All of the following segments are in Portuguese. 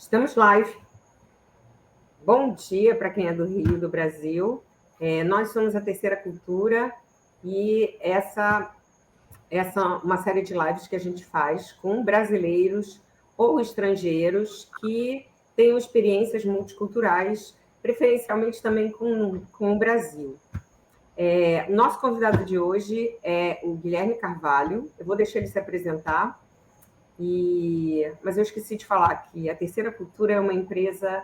Estamos live. Bom dia para quem é do Rio, do Brasil. Nós somos a Terceira Cultura e essa é uma série de lives que a gente faz com brasileiros ou estrangeiros que tenham experiências multiculturais, preferencialmente também com o Brasil. Nosso convidado de hoje é o Guilherme Carvalho. Eu vou deixar ele se apresentar. Mas eu esqueci de falar que a Terceira Cultura é uma empresa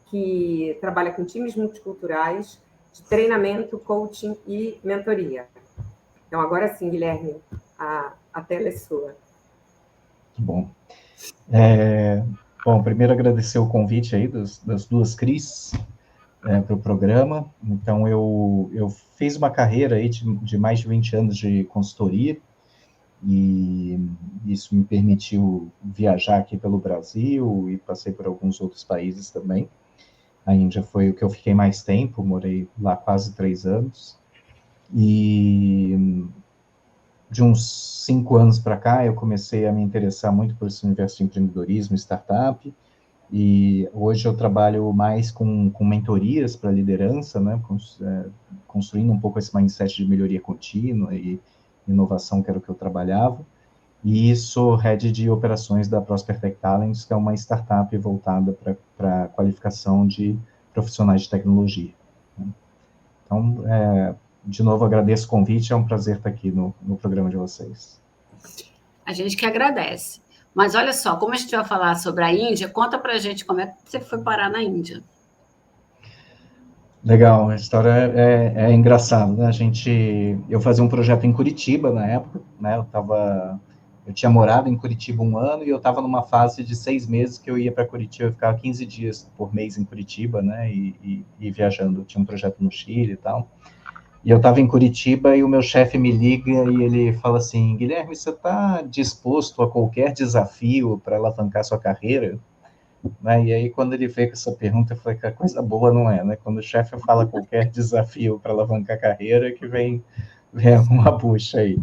que trabalha com times multiculturais de treinamento, coaching e mentoria. Então, agora sim, Guilherme, a tela é sua. Bom, primeiro agradecer o convite aí das duas Cris para o programa. Então, eu fiz uma carreira aí de mais de 20 anos de consultoria, e isso me permitiu viajar aqui pelo Brasil e passei por alguns outros países também. A Índia foi o que eu fiquei mais tempo, morei lá quase 3 anos. E de uns 5 anos para cá, eu comecei a me interessar muito por esse universo de empreendedorismo, startup, e hoje eu trabalho mais com mentorias para liderança, né, construindo um pouco esse mindset de melhoria contínua e inovação, que era o que eu trabalhava. E sou head de operações da Prosper Tech Talents, que é uma startup voltada para a qualificação de profissionais de tecnologia. Então, de novo, agradeço o convite, é um prazer estar aqui no programa de vocês. A gente que agradece. Mas olha só, como a gente vai falar sobre a Índia, conta pra gente como é que você foi parar na Índia. Legal, a história é engraçada, né? Eu fazia um projeto em Curitiba na época, né? Eu tinha morado em Curitiba 1 ano e eu estava numa fase de 6 meses que eu ia para Curitiba, eu ficava 15 dias por mês em Curitiba, né? E viajando, eu tinha um projeto no Chile e tal. E eu estava em Curitiba e o meu chefe me liga e ele fala assim: Guilherme, você está disposto a qualquer desafio para alavancar sua carreira? Né? E aí, quando ele veio com essa pergunta, eu falei que a coisa boa não é, né? Quando o chefe fala qualquer desafio para alavancar a carreira, que vem uma bucha aí.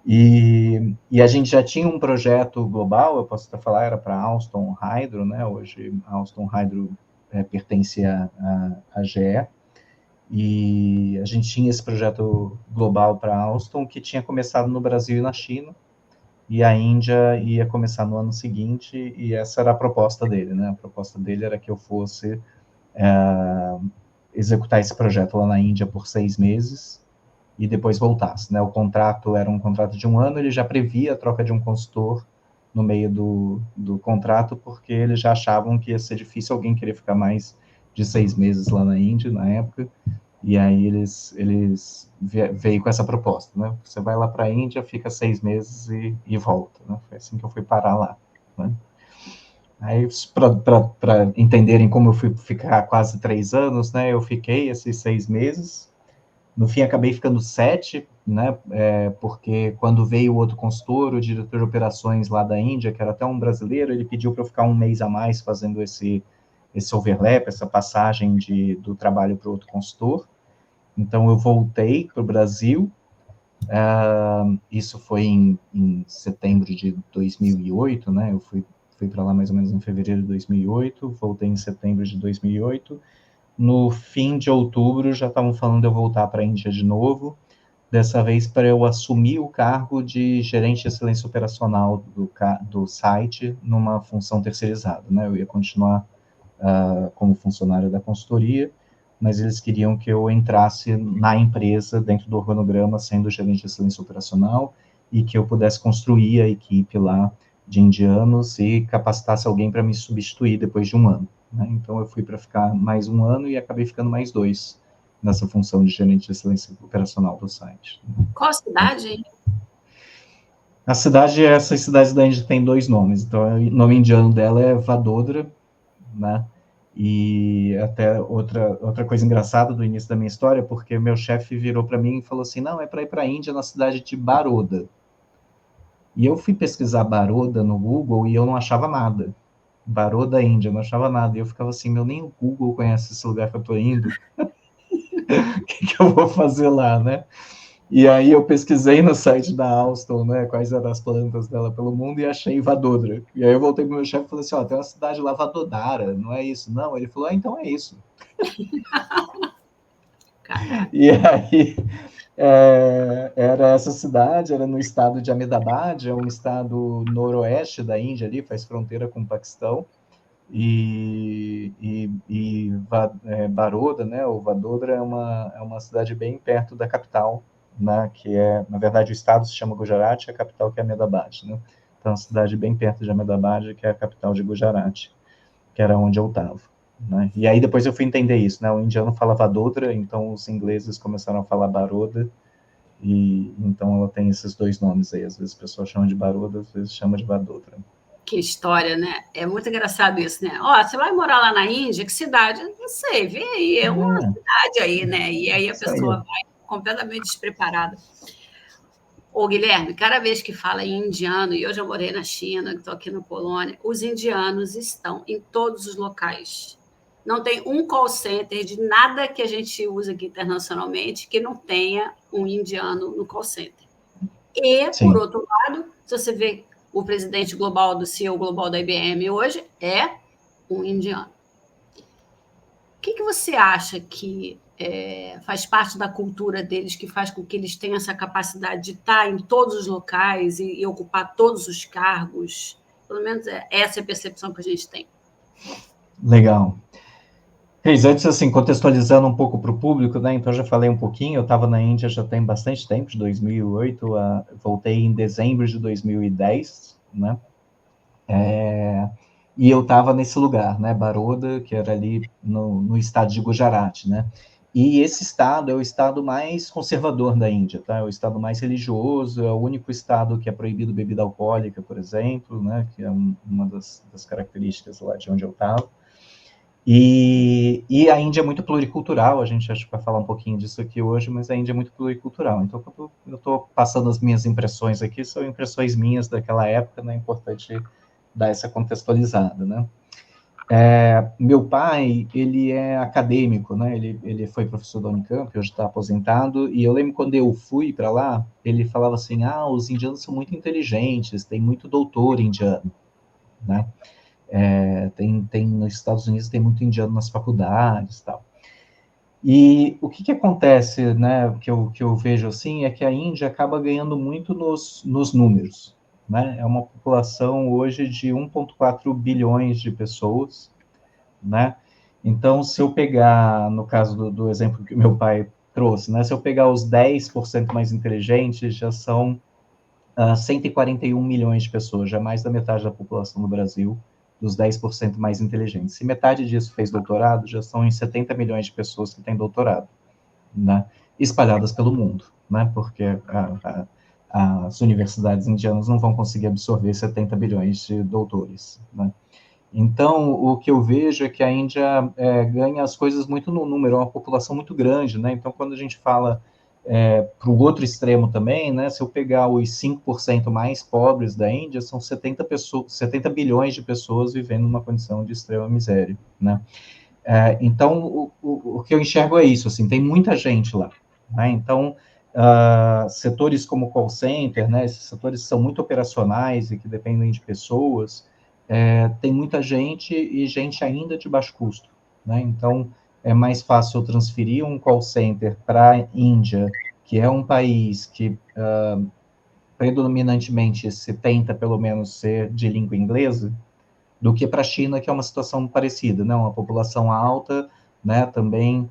E a gente já tinha um projeto global, eu posso até falar, era para a Alstom Hydro, né? Hoje a Alstom Hydro pertence à GE, e a gente tinha esse projeto global para a Alstom, que tinha começado no Brasil e na China, e a Índia ia começar no ano seguinte, e essa era a proposta dele, né? A proposta dele era que eu fosse executar esse projeto lá na Índia por 6 meses, e depois voltasse, né? O contrato era um contrato de 1 ano, ele já previa a troca de um consultor no meio do contrato, porque eles já achavam que ia ser difícil alguém querer ficar mais de 6 meses lá na Índia, na época, e aí eles veio com essa proposta, né? Você vai lá para a Índia, fica 6 meses e volta, né? Foi assim que eu fui parar lá, né? Aí, para entenderem como eu fui ficar quase 3 anos, né? Eu fiquei esses 6 meses, no fim acabei ficando 7, né? Porque quando veio o outro consultor, o diretor de operações lá da Índia, que era até um brasileiro, ele pediu para eu ficar 1 mês a mais fazendo esse overlap, essa passagem do trabalho para o outro consultor. Então, eu voltei para o Brasil, isso foi em setembro de 2008, né? Eu fui para lá mais ou menos em fevereiro de 2008, voltei em setembro de 2008. No fim de outubro, já estavam falando de eu voltar para a Índia de novo, dessa vez para eu assumir o cargo de gerente de excelência operacional do site, numa função terceirizada, né? Eu ia continuar como funcionário da consultoria, mas eles queriam que eu entrasse na empresa, dentro do organograma, sendo gerente de excelência operacional, e que eu pudesse construir a equipe lá de indianos e capacitasse alguém para me substituir depois de 1 ano. Né? Então, eu fui para ficar mais 1 ano e acabei ficando mais 2 nessa função de gerente de excelência operacional do site. Qual a cidade? A cidade, essas cidades da Índia tem 2 nomes. Então, o nome indiano dela é Vadodara, né? E até outra coisa engraçada do início da minha história, porque meu chefe virou para mim e falou assim: não, é para ir para a Índia, na cidade de Baroda. E eu fui pesquisar Baroda no Google e eu não achava nada. Baroda, Índia, eu não achava nada. E eu ficava assim: nem o Google conhece esse lugar que eu estou indo. O que eu vou fazer lá, né? E aí eu pesquisei no site da Alstom, né, quais eram as plantas dela pelo mundo e achei Vadodara. E aí eu voltei pro meu chefe e falei assim, tem uma cidade lá, Vadodara, não é isso? Não, ele falou, então é isso. Caraca. E aí era essa cidade, era no estado de Ahmedabad, é um estado noroeste da Índia ali, faz fronteira com o Paquistão. Baroda, né, ou Vadodara, é uma cidade bem perto da capital, né, que na verdade, o estado se chama Gujarat, a capital que é Ahmedabad, né? Então, uma cidade bem perto de Ahmedabad, que é a capital de Gujarat, que era onde eu estava. Né? E aí depois eu fui entender isso, né? O indiano fala Vadodara, então os ingleses começaram a falar Baroda, e então ela tem esses dois nomes aí. Às vezes as pessoas chamam de Baroda, às vezes chamam de Vadodara. Que história, né? É muito engraçado isso, né? Você vai morar lá na Índia, que cidade? Não sei, vê aí, é uma cidade aí, né? E aí a pessoa vai completamente despreparada. Ô, Guilherme, cada vez que fala em indiano, e eu já morei na China, estou aqui na Polônia, os indianos estão em todos os locais. Não tem um call center de nada que a gente usa aqui internacionalmente que não tenha um indiano no call center. E, por outro lado, se você vê o presidente global do CEO global da IBM hoje, é um indiano. O que você acha que faz parte da cultura deles, que faz com que eles tenham essa capacidade de estar em todos os locais e ocupar todos os cargos? Pelo menos essa é a percepção que a gente tem. Legal. Cris, antes, assim, contextualizando um pouco para o público, né, então já falei um pouquinho, eu estava na Índia já tem bastante tempo, de 2008, voltei em dezembro de 2010, né, e eu estava nesse lugar, né, Baroda, que era ali no estado de Gujarat, né, e esse estado é o estado mais conservador da Índia, tá, é o estado mais religioso, é o único estado que é proibido bebida alcoólica, por exemplo, né, que é uma das características lá de onde eu estava. E a Índia é muito pluricultural, a gente acho que vai falar um pouquinho disso aqui hoje, mas a Índia é muito pluricultural. Então, quando eu estou passando as minhas impressões aqui, são impressões minhas daquela época, né? É importante dar essa contextualizada, né? Meu pai, ele é acadêmico, né? Ele foi professor da Unicamp, hoje está aposentado, e eu lembro quando eu fui para lá, ele falava assim, os indianos são muito inteligentes, tem muito doutor indiano, né? Nos Estados Unidos tem muito indiano nas faculdades e tal. E o que acontece, né, que eu vejo assim, é que a Índia acaba ganhando muito nos números, né? É uma população hoje de 1,4 bilhões de pessoas, né? Então, se eu pegar, no caso do exemplo que meu pai trouxe, né, se eu pegar os 10% mais inteligentes, já são 141 milhões de pessoas, já mais da metade da população do Brasil, dos 10% mais inteligentes. Se metade disso fez doutorado, já são em 70 milhões de pessoas que têm doutorado, né? Espalhadas pelo mundo, né? Porque as universidades indianas não vão conseguir absorver 70 bilhões de doutores, né? Então, o que eu vejo é que a Índia ganha as coisas muito no número, é uma população muito grande, né? Então, quando a gente fala para o outro extremo também, né? Se eu pegar os 5% mais pobres da Índia, são 70 bilhões de pessoas vivendo numa condição de extrema miséria, né? Então, o que eu enxergo é isso, assim, tem muita gente lá, né? Então, setores como call center, né? Esses setores são muito operacionais e que dependem de pessoas, tem muita gente e gente ainda de baixo custo, né? Então, é mais fácil eu transferir um call center para a Índia, que é um país que predominantemente se tenta, pelo menos, ser de língua inglesa, do que para a China, que é uma situação parecida, né? Uma população alta, né? Também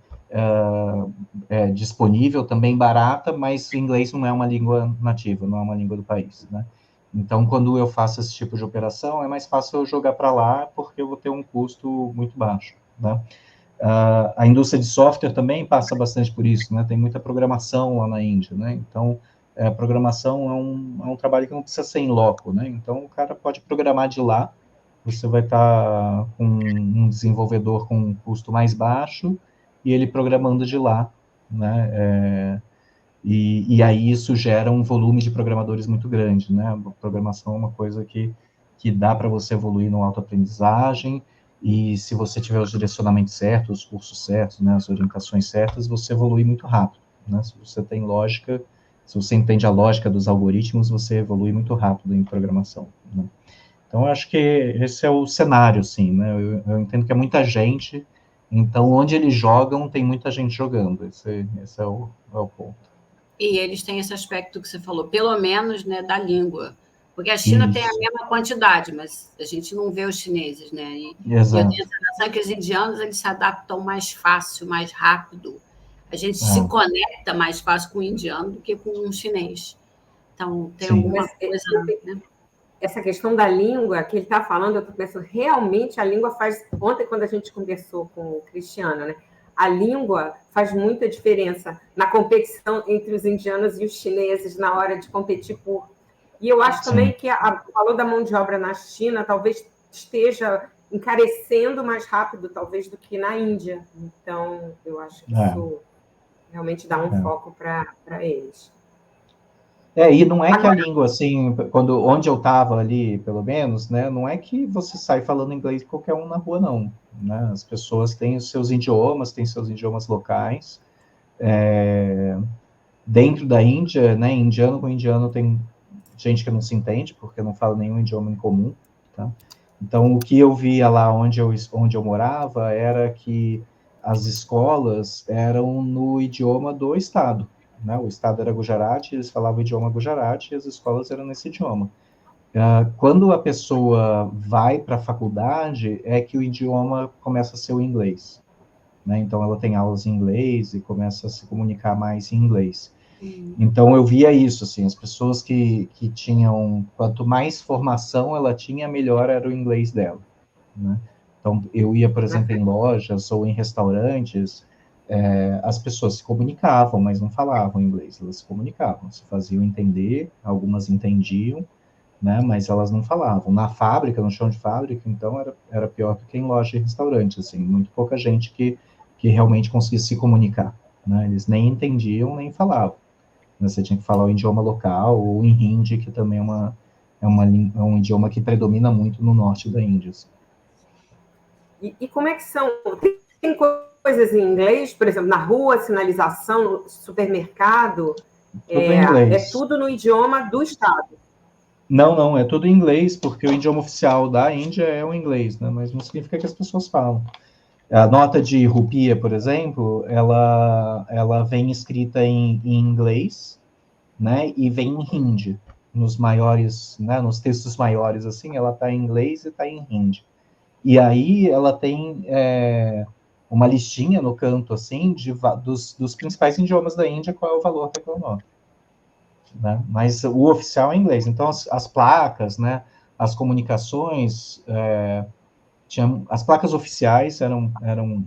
disponível, também barata, mas o inglês não é uma língua nativa, não é uma língua do país, né? Então, quando eu faço esse tipo de operação, é mais fácil eu jogar para lá, porque eu vou ter um custo muito baixo, né? A indústria de software também passa bastante por isso, né? Tem muita programação lá na Índia, né? Então, programação é um trabalho que não precisa ser em loco, né? Então, o cara pode programar de lá, você vai estar com um desenvolvedor com um custo mais baixo e ele programando de lá, né? E aí isso gera um volume de programadores muito grande, né? A programação é uma coisa que dá para você evoluir no autoaprendizagem, e se você tiver os direcionamentos certos, os cursos certos, né, as orientações certas, você evolui muito rápido, né? Se você tem lógica, Se você entende a lógica dos algoritmos, você evolui muito rápido em programação, né? Então, eu acho que esse é o cenário, sim, né? Eu entendo que é muita gente, então, onde eles jogam, tem muita gente jogando. Esse é o ponto. E eles têm esse aspecto que você falou, pelo menos, né, da língua. Porque a China tem a Isso. mesma quantidade, mas a gente não vê os chineses, né? E eu tenho Exato. a sensação que os indianos eles se adaptam mais fácil, mais rápido. A gente se É, conecta mais fácil com o indiano do que com um chinês. Então, tem sim. alguma Mas coisa, né? essa questão da língua que ele está falando, eu estou pensando, realmente a língua faz. Ontem, quando a gente conversou com o Cristiano, né? A língua faz muita diferença na competição entre os indianos e os chineses na hora de competir por. E eu acho também Sim. que o valor da mão de obra na China talvez esteja encarecendo mais rápido, talvez, do que na Índia. Então, eu acho que É, isso realmente dá um é. foco para eles. E não é que a Agora, língua, assim, onde eu estava ali, pelo menos, né, não é que você sai falando inglês qualquer um na rua, não, né? As pessoas têm os seus idiomas, têm seus idiomas locais. Dentro da Índia, né, indiano com indiano tem gente que não se entende, porque não fala nenhum idioma em comum, tá? Então, o que eu via lá onde eu morava era que as escolas eram no idioma do estado, né? O estado era Gujarati, eles falavam o idioma Gujarati e as escolas eram nesse idioma. Quando a pessoa vai para a faculdade, é que o idioma começa a ser o inglês, né? Então, ela tem aulas em inglês e começa a se comunicar mais em inglês. Então, eu via isso, assim, as pessoas que tinham, quanto mais formação ela tinha, melhor era o inglês dela, né? Então, eu ia, por exemplo, em lojas ou em restaurantes, as pessoas se comunicavam, mas não falavam inglês, elas se comunicavam, se faziam entender, algumas entendiam, né, mas elas não falavam. Na fábrica, no chão de fábrica, então, era pior do que em loja e restaurante, assim, muito pouca gente que realmente conseguia se comunicar, né, eles nem entendiam, nem falavam. Você tinha que falar o idioma local, ou em Hindi, que também é um idioma que predomina muito no norte da Índia. Assim. E como é que são? Tem coisas em inglês, por exemplo, na rua, sinalização, no supermercado, Tudo em é inglês. tudo no idioma do Estado. Não, é tudo em inglês, porque o idioma oficial da Índia é o inglês, né? Mas não significa que as pessoas falam. A nota de rupia, por exemplo, ela vem escrita em inglês, né? E vem em Hindi. Nos maiores, né? Nos textos maiores, assim, ela está em inglês e está em Hindi. E aí ela tem uma listinha no canto, assim, dos principais idiomas da Índia, qual é o valor daquela nota. Né? Mas o oficial é inglês. Então, as placas, né? As comunicações, as placas oficiais eram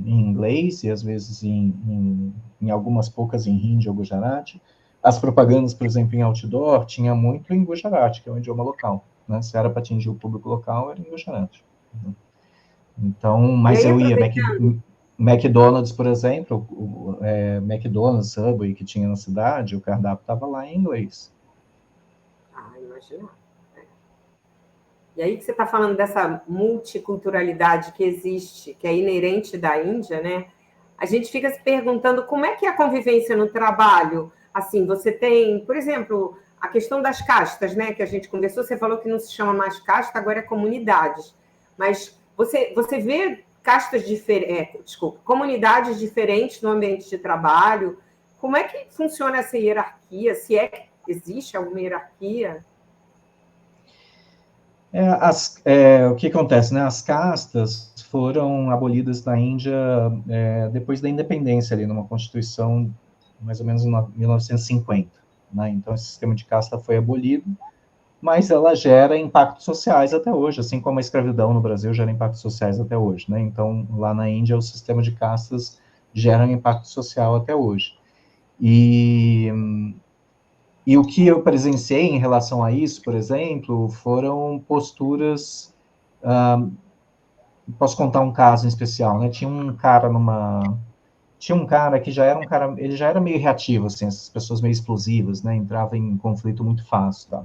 em inglês e às vezes em algumas poucas em Hindi ou Gujarati. As propagandas, por exemplo, em outdoor, tinha muito em Gujarati, que é um idioma local. Né? Se era para atingir o público local, era em Gujarati. Né? Então, E mas aí, eu ia, aproveitando. McDonald's, por exemplo, McDonald's, Subway, que tinha na cidade, o cardápio estava lá em inglês. Imagina. E aí que você está falando dessa multiculturalidade que existe, que é inerente da Índia, né? A gente fica se perguntando como é que é a convivência no trabalho. Assim, você tem, por exemplo, a questão das castas, né? Que a gente conversou, você falou que não se chama mais casta, agora é comunidades. Mas você vê castas diferentes, desculpa, comunidades diferentes no ambiente de trabalho. Como é que funciona essa hierarquia? Se é que existe alguma hierarquia? O que acontece, né? As castas foram abolidas na Índia depois da independência, ali numa constituição mais ou menos em 1950. Né? Então, esse sistema de casta foi abolido, mas ela gera impactos sociais até hoje, assim como a escravidão no Brasil gera impactos sociais até hoje. Né? Então, lá na Índia, o sistema de castas gera um impacto social até hoje. E o que eu presenciei em relação a isso, por exemplo, foram posturas. Posso contar um caso em especial, né? Tinha um cara que já era um cara, ele já era meio reativo, assim, essas pessoas meio explosivas, né? Entrava em conflito muito fácil, tá?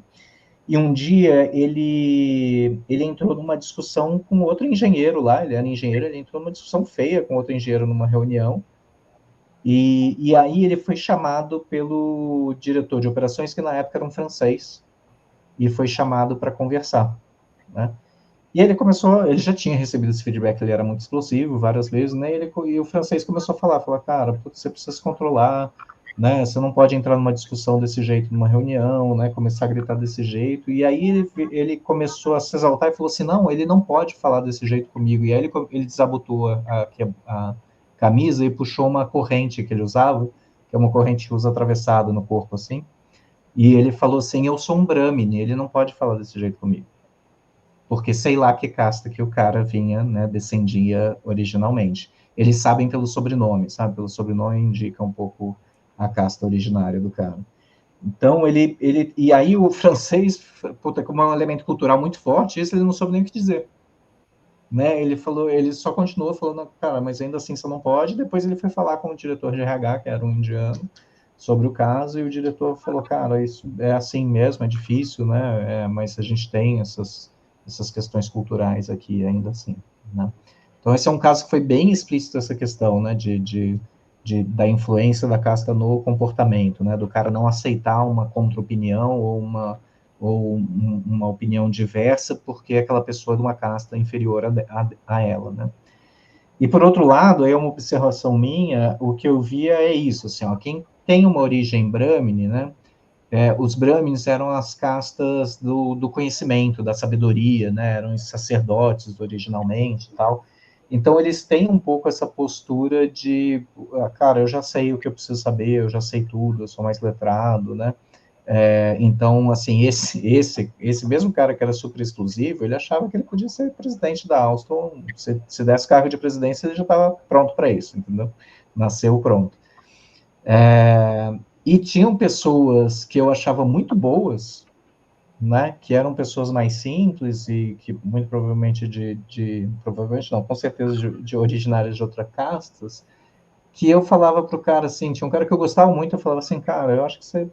E um dia ele entrou numa discussão com outro engenheiro lá, ele era engenheiro, ele entrou numa discussão feia com outro engenheiro numa reunião. E aí ele foi chamado pelo diretor de operações, que na época era um francês, e foi chamado para conversar, né? E ele começou, ele já tinha recebido esse feedback, ele era muito explosivo várias vezes, né? E o francês começou a falar, cara, você precisa se controlar, né? Você não pode entrar numa discussão desse jeito numa reunião, né? Começar a gritar desse jeito. E aí ele começou a se exaltar e falou assim, não, ele não pode falar desse jeito comigo. E aí ele desabotou a camisa e puxou uma corrente que ele usava, que é uma corrente que usa atravessada no corpo, assim. E ele falou assim, eu sou um Brahmini, ele não pode falar desse jeito comigo. Porque sei lá que casta que o cara vinha, né, descendia originalmente. Eles sabem pelo sobrenome, sabe? Pelo sobrenome indica um pouco a casta originária do cara. Então, e aí o francês, puta, como é um elemento cultural muito forte, esse ele não soube nem o que dizer. Né? Ele só continuou falando, cara, mas ainda assim você não pode. Depois ele foi falar com o diretor de RH, que era um indiano, sobre o caso, e o diretor falou, cara, isso é assim mesmo, é difícil, né? Mas a gente tem essas questões culturais aqui ainda assim, né? Então esse é um caso que foi bem explícito, essa questão, né, da influência da casta no comportamento, né, do cara não aceitar uma contra-opinião ou uma opinião diversa porque aquela pessoa é de uma casta inferior a ela, né? E por outro lado, aí é uma observação minha, o que eu via é isso, assim, ó, quem tem uma origem brahmine, né, os brahmins eram as castas do conhecimento, da sabedoria, né, eram os sacerdotes originalmente e tal. Então eles têm um pouco essa postura de, cara, eu já sei o que eu preciso saber, eu já sei tudo, eu sou mais letrado, né? Então, assim, esse mesmo cara que era super exclusivo, ele achava que ele podia ser presidente da Alstom, se desse cargo de presidência, ele já estava pronto para isso, entendeu? Nasceu pronto. E tinham pessoas que eu achava muito boas, né, que eram pessoas mais simples e que muito provavelmente provavelmente não, com certeza de originárias de outras castas, que eu falava pro cara assim, tinha um cara que eu gostava muito, eu falava assim, cara, eu acho que você,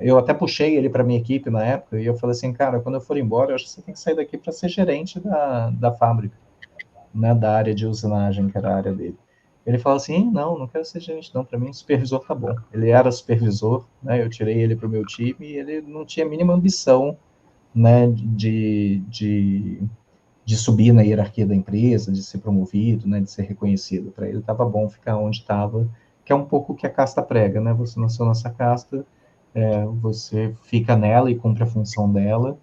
eu até puxei ele para minha equipe na época, e eu falei assim, cara, quando eu for embora, eu acho que você tem que sair daqui para ser gerente da fábrica, né, da área de usinagem, que era a área dele. Ele falou assim, não quero ser gerente não, para mim supervisor tá bom. Ele era supervisor, né, eu tirei ele pro meu time, e ele não tinha a mínima ambição, né, de subir na hierarquia da empresa, de ser promovido, né, de ser reconhecido. Para ele estava bom ficar onde estava, que é um pouco o que a casta prega, né? Você nasceu nessa casta, você fica nela e cumpre a função dela,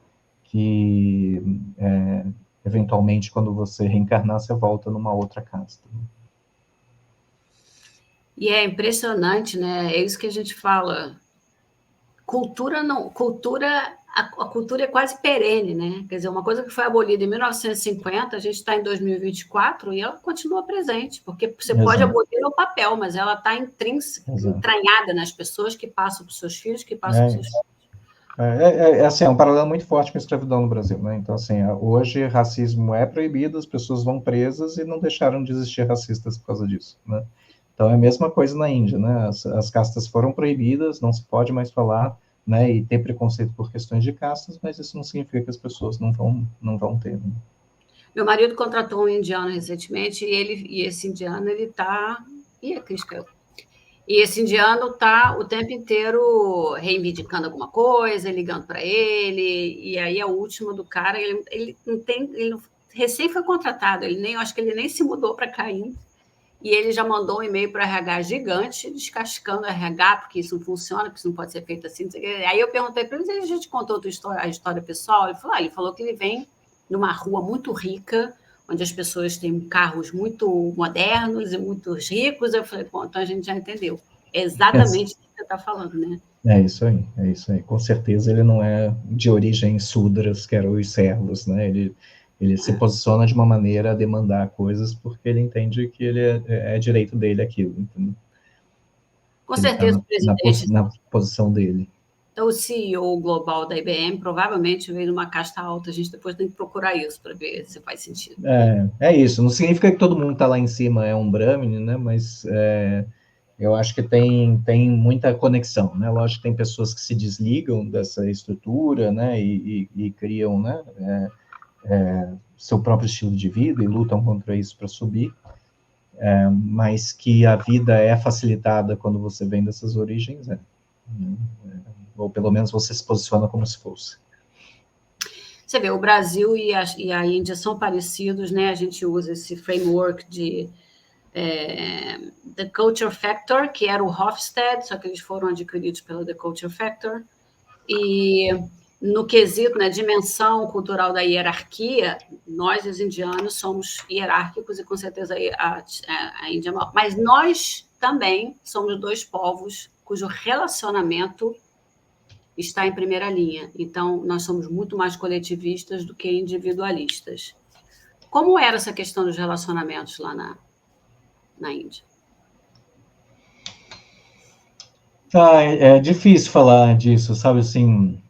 que eventualmente quando você reencarnar, você volta numa outra casta. E é impressionante, né? É isso que a gente fala. Cultura não, a cultura é quase perene, né? Quer dizer, uma coisa que foi abolida em 1950, a gente está em 2024 e ela continua presente, porque você Exato. pode abolir no papel, mas ela está intrínseca, entranhada nas pessoas que passam para os seus filhos, que passam para os seus filhos. Assim, é um paralelo muito forte com a escravidão no Brasil, né? Então, assim, hoje racismo é proibido, as pessoas vão presas e não deixaram de existir racistas por causa disso, né? Então, é a mesma coisa na Índia, né? As castas foram proibidas, não se pode mais falar, né? E ter preconceito por questões de castas, mas isso não significa que as pessoas não vão ter. Né? Meu marido contratou um indiano recentemente e esse indiano, ele está... Ih, a Cris caiu. E esse indiano está o tempo inteiro reivindicando alguma coisa, ligando para ele, e aí a última do cara, ele não tem, ele recém foi contratado, eu acho que ele nem se mudou para cá ainda, e ele já mandou um e-mail para o RH gigante, descascando o RH, porque isso não funciona, porque isso não pode ser feito assim. Aí eu perguntei para ele, ele já te contou a história pessoal? Ele falou que ele vem numa rua muito rica, onde as pessoas têm carros muito modernos e muito ricos. Eu falei, bom, então a gente já entendeu. É exatamente o que você está falando, né? É isso aí. Com certeza ele não é de origem Sudras, que eram os servos, né? Ele se posiciona de uma maneira a demandar coisas porque ele entende que ele é direito dele aquilo. Entendeu? Com certeza o presidente... Na posição dele. Então, o CEO global da IBM provavelmente veio de uma casta alta. A gente depois tem que procurar isso para ver se faz sentido. É isso. Não significa que todo mundo que está lá em cima é um Brahmin, né? Mas eu acho que tem muita conexão, né? Lógico que tem pessoas que se desligam dessa estrutura, né? E criam, né? Seu próprio estilo de vida e lutam contra isso para subir. mas que a vida é facilitada quando você vem dessas origens, ou pelo menos você se posiciona como se fosse. Você vê, o Brasil e a Índia são parecidos, né? A gente usa esse framework de The Culture Factor, que era o Hofstede, só que eles foram adquiridos pela The Culture Factor, e no quesito, na dimensão cultural da hierarquia, nós, os indianos, somos hierárquicos e, com certeza, a Índia é maior. Mas nós também somos dois povos cujo relacionamento está em primeira linha. Então, nós somos muito mais coletivistas do que individualistas. Como era essa questão dos relacionamentos lá na Índia? É difícil falar disso, sabe, assim,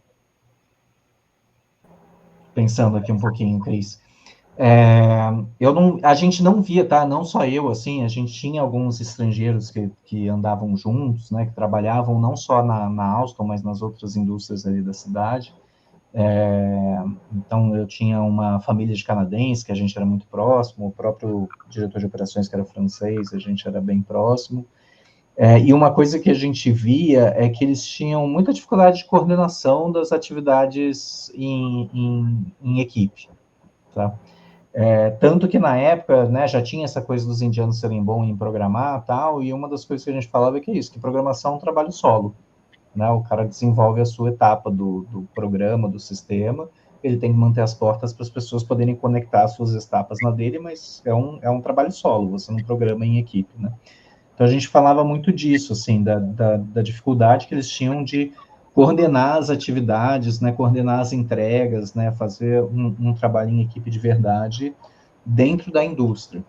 pensando aqui um pouquinho, Cris. A gente não via, tá? Não só eu, assim, a gente tinha alguns estrangeiros que andavam juntos, né? Que trabalhavam não só na Alstom, mas nas outras indústrias ali da cidade. Então, eu tinha uma família de canadenses, que a gente era muito próximo, o próprio diretor de operações, que era francês, a gente era bem próximo. E uma coisa que a gente via é que eles tinham muita dificuldade de coordenação das atividades em equipe, tá? Tanto que na época, né, já tinha essa coisa dos indianos serem bons em programar tal, e uma das coisas que a gente falava é que é isso, que programação é um trabalho solo, né? O cara desenvolve a sua etapa do programa, do sistema, ele tem que manter as portas para as pessoas poderem conectar as suas etapas na dele, mas é um trabalho solo, você não programa em equipe, né? Então, a gente falava muito disso, assim, da dificuldade que eles tinham de coordenar as atividades, né, coordenar as entregas, né, fazer um trabalho em equipe de verdade dentro da indústria,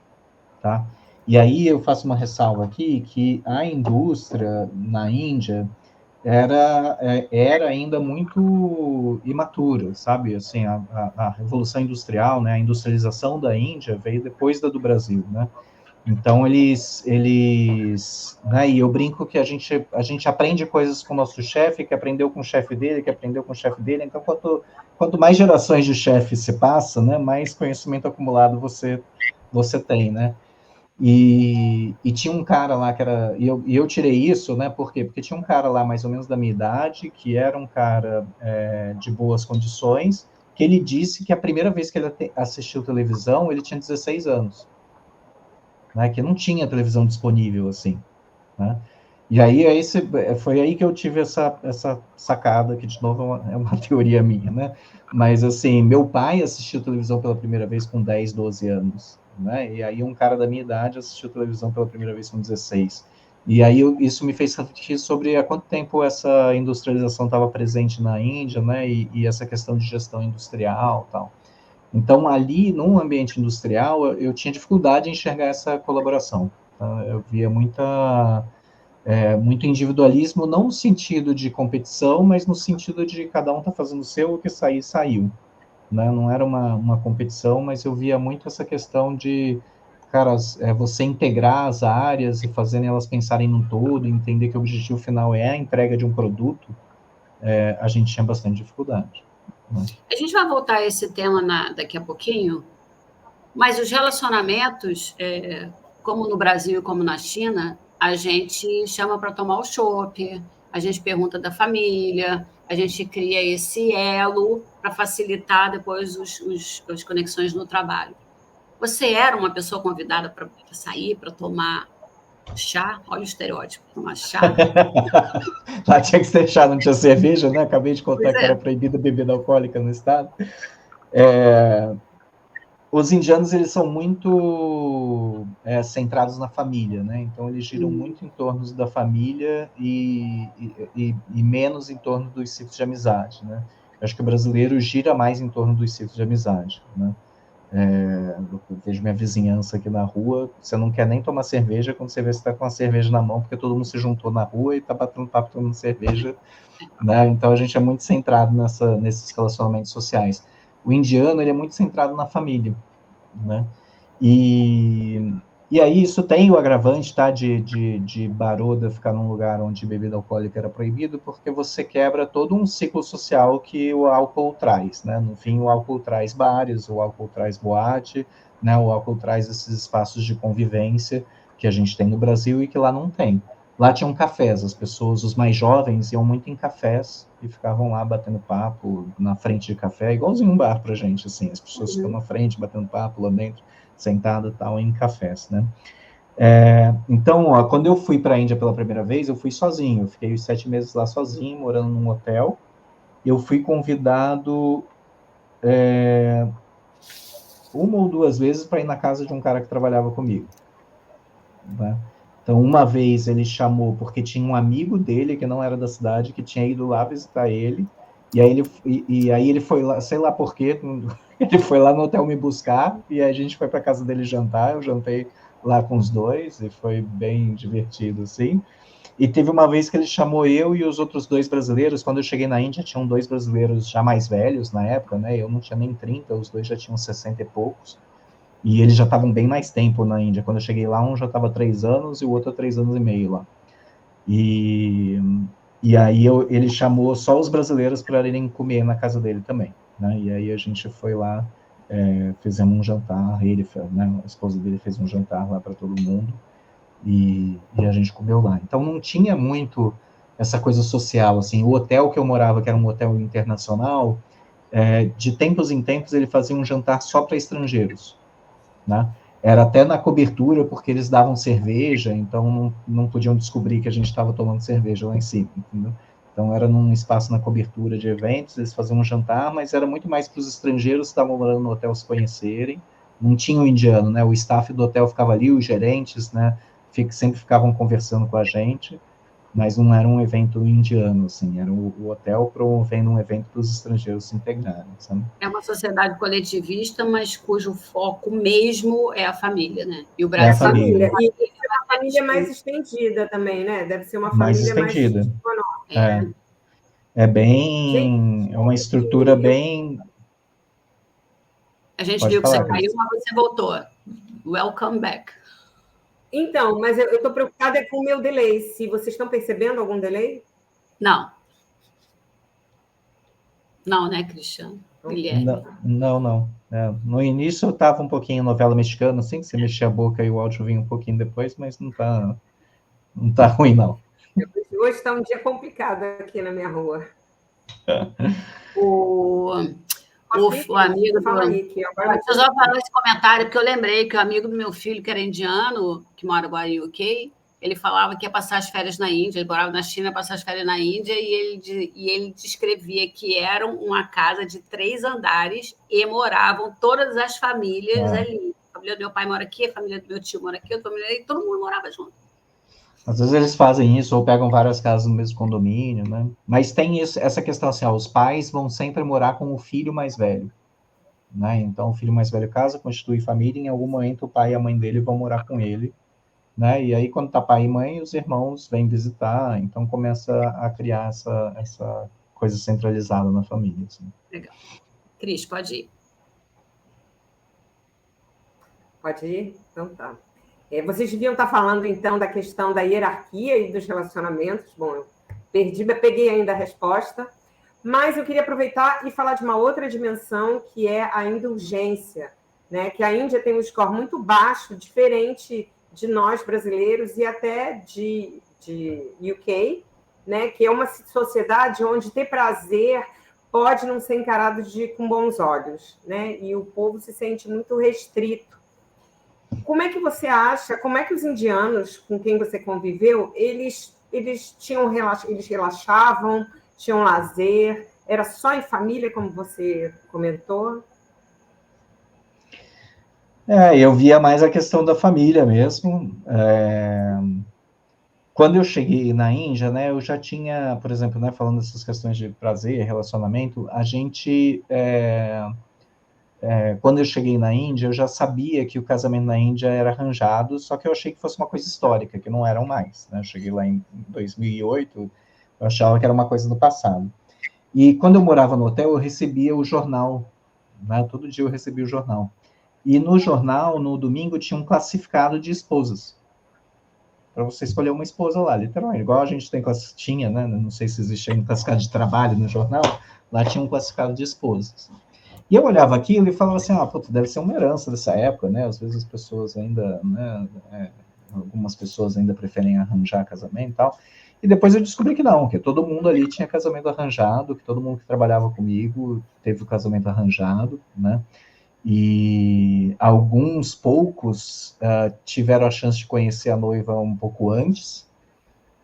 tá? E aí eu faço uma ressalva aqui, que a indústria na Índia era ainda muito imatura, sabe? Assim, a Revolução Industrial, né, a industrialização da Índia veio depois da do Brasil, né? Então, né, e eu brinco que a gente aprende coisas com o nosso chefe, que aprendeu com o chefe dele, que aprendeu com o chefe dele. Então, quanto mais gerações de chefe se passa, né, mais conhecimento acumulado você tem, né? E tinha um cara lá que era... E eu tirei isso, né? Por quê? Porque tinha um cara lá, mais ou menos da minha idade, que era um cara de boas condições, que ele disse que a primeira vez que ele assistiu televisão, ele tinha 16 anos. Né, que não tinha televisão disponível, assim, né? E aí, foi aí que eu tive essa sacada, que de novo é uma teoria minha, né? Mas, assim, meu pai assistiu televisão pela primeira vez com 10, 12 anos, né? E aí um cara da minha idade assistiu televisão pela primeira vez com 16. E aí isso me fez refletir sobre há quanto tempo essa industrialização estava presente na Índia, né? E essa questão de gestão industrial e tal. Então, ali, num ambiente industrial, eu tinha dificuldade em enxergar essa colaboração. Tá? Eu via muito individualismo, não no sentido de competição, mas no sentido de cada um tá fazendo o seu, o que sair, saiu. Né? Não era uma competição, mas eu via muito essa questão de, cara, você integrar as áreas e fazendo elas pensarem num todo, entender que o objetivo final é a entrega de um produto, a gente tinha bastante dificuldade. A gente vai voltar a esse tema daqui a pouquinho, mas os relacionamentos, como no Brasil e como na China, a gente chama para tomar o chopp, a gente pergunta da família, a gente cria esse elo para facilitar depois as conexões no trabalho. Você era uma pessoa convidada para sair, para tomar chá? Olha o estereótipo, tomar chá. Lá tinha que ser chá, não tinha cerveja, né? Acabei de contar que era proibida bebida alcoólica no estado. Os indianos, eles são muito centrados na família, né? Então, eles giram muito em torno da família e menos em torno dos ciclos de amizade, né? Eu acho que o brasileiro gira mais em torno dos ciclos de amizade, né? Eu vejo minha vizinhança aqui na rua, você não quer nem tomar cerveja quando você vê que você está com a cerveja na mão, porque todo mundo se juntou na rua e está batendo papo tomando cerveja, né? Então a gente é muito centrado nesses relacionamentos sociais. O indiano, ele é muito centrado na família, né? E aí isso tem o agravante, tá, de Baroda ficar num lugar onde bebida alcoólica era proibido, porque você quebra todo um ciclo social que o álcool traz, né? No fim, o álcool traz bares, o álcool traz boate, né? O álcool traz esses espaços de convivência que a gente tem no Brasil e que lá não tem. Lá tinham cafés, as pessoas, os mais jovens, iam muito em cafés e ficavam lá batendo papo na frente de café, igualzinho um bar pra gente, assim, as pessoas ficam na frente, batendo papo lá dentro, sentado e tal, em cafés, né? Então, ó, quando eu fui para a Índia pela primeira vez, eu fui sozinho, eu fiquei os 7 meses lá sozinho, morando num hotel. Eu fui convidado uma ou duas vezes para ir na casa de um cara que trabalhava comigo, né? Então, uma vez ele chamou, porque tinha um amigo dele, que não era da cidade, que tinha ido lá visitar ele, e aí ele foi lá, sei lá por quê, ele foi lá no hotel me buscar, e aí a gente foi para casa dele jantar, eu jantei lá com os dois, e foi bem divertido, assim. E teve uma vez que ele chamou eu e os outros 2 brasileiros. Quando eu cheguei na Índia, tinham 2 brasileiros já mais velhos na época, né? Eu não tinha nem 30, os 2 já tinham 60 e poucos. E eles já estavam bem mais tempo na Índia. Quando eu cheguei lá, um já estava 3 anos e o outro 3 anos e meio lá. E aí ele chamou só os brasileiros para irem comer na casa dele também, né? E aí a gente foi lá, fizemos um jantar, né, a esposa dele fez um jantar lá para todo mundo. E a gente comeu lá. Então não tinha muito essa coisa social, assim. O hotel que eu morava, que era um hotel internacional, de tempos em tempos ele fazia um jantar só para estrangeiros, né? Era até na cobertura, porque eles davam cerveja, então não podiam descobrir que a gente estava tomando cerveja lá em cima, entendeu? Então era num espaço na cobertura de eventos, eles faziam um jantar, mas era muito mais para os estrangeiros que estavam morando no hotel se conhecerem. Não tinha o indiano, né? O staff do hotel ficava ali, os gerentes, né? Sempre ficavam conversando com a gente, mas não era um evento indiano, assim, era o hotel promovendo um evento para os estrangeiros se integrarem, sabe? É uma sociedade coletivista, mas cujo foco mesmo é a família, né? E o É a Brasil... família. E é uma família mais estendida também, né? Deve ser uma Mais família estendida. mais... É bem... É uma estrutura bem... A gente Pode viu que falar, você caiu, mas você voltou. Welcome back. Então, mas eu estou preocupada com o meu delay. Se vocês estão percebendo algum delay? Não. Não, né, Cristiano? Guilherme. Não. No início eu tava um pouquinho novela mexicana, assim, que você mexia a boca e o áudio vinha um pouquinho depois, mas não tá ruim, não. Hoje está um dia complicado aqui na minha rua. O amigo Fala aí, que agora... Deixa eu só falar esse comentário, porque eu lembrei que o amigo do meu filho, que era indiano, que mora agora em UK, ele falava que ia passar as férias na Índia, ele morava na China, ia passar as férias na Índia, e ele descrevia que era uma casa de 3 andares e moravam todas as famílias ali. A família do meu pai mora aqui, a família do meu tio mora aqui, e todo mundo morava junto. Às vezes eles fazem isso, ou pegam várias casas no mesmo condomínio, né? Mas tem essa questão assim, os pais vão sempre morar com o filho mais velho, né? Então, o filho mais velho casa, constitui família, em algum momento o pai e a mãe dele vão morar com ele, né? E aí, quando tá pai e mãe, os irmãos vêm visitar, então começa a criar essa coisa centralizada na família. Assim. Legal. Cris, pode ir. Pode ir? Então tá. Vocês deviam estar falando, então, da questão da hierarquia e dos relacionamentos. Bom, eu peguei ainda a resposta, mas eu queria aproveitar e falar de uma outra dimensão, que é a indulgência, né? Que a Índia tem um score muito baixo, diferente de nós brasileiros e até de UK, né? Que é uma sociedade onde ter prazer pode não ser encarado com bons olhos, né? E o povo se sente muito restrito. Como é que você acha, como é que os indianos com quem você conviveu, eles relaxavam, tinham lazer, era só em família, como você comentou? Eu via mais a questão da família mesmo. Quando eu cheguei na Índia, né, eu já tinha, por exemplo, né, falando dessas questões de prazer, relacionamento, a gente... quando eu cheguei na Índia, eu já sabia que o casamento na Índia era arranjado, só que eu achei que fosse uma coisa histórica, que não eram mais. Né? Eu cheguei lá em 2008, eu achava que era uma coisa do passado. E quando eu morava no hotel, eu recebia o jornal. Né? Todo dia eu recebia o jornal. E no jornal, no domingo, tinha um classificado de esposas. Para você escolher uma esposa lá, literalmente. Igual a gente tinha, né? Não sei se existia um classificado de trabalho no jornal, lá tinha um classificado de esposas. E eu olhava aquilo e falava assim, puta, deve ser uma herança dessa época, né? Às vezes as pessoas ainda, né, algumas pessoas ainda preferem arranjar casamento e tal. E depois eu descobri que não, que todo mundo ali tinha casamento arranjado, que todo mundo que trabalhava comigo teve o casamento arranjado, né? E alguns poucos tiveram a chance de conhecer a noiva um pouco antes,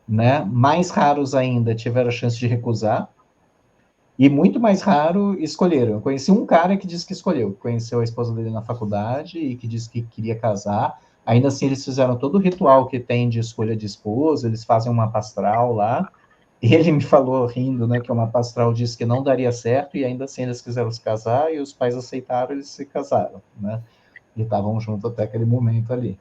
né? Mais raros ainda tiveram a chance de recusar, e muito mais raro escolheram. Eu conheci um cara que disse que escolheu, conheceu a esposa dele na faculdade e que disse que queria casar. Ainda assim, eles fizeram todo o ritual que tem de escolha de esposa, eles fazem uma pastral lá. E ele me falou, rindo, né, que uma pastral disse que não daria certo, e ainda assim eles quiseram se casar, e os pais aceitaram, eles se casaram, né? E estavam juntos até aquele momento ali.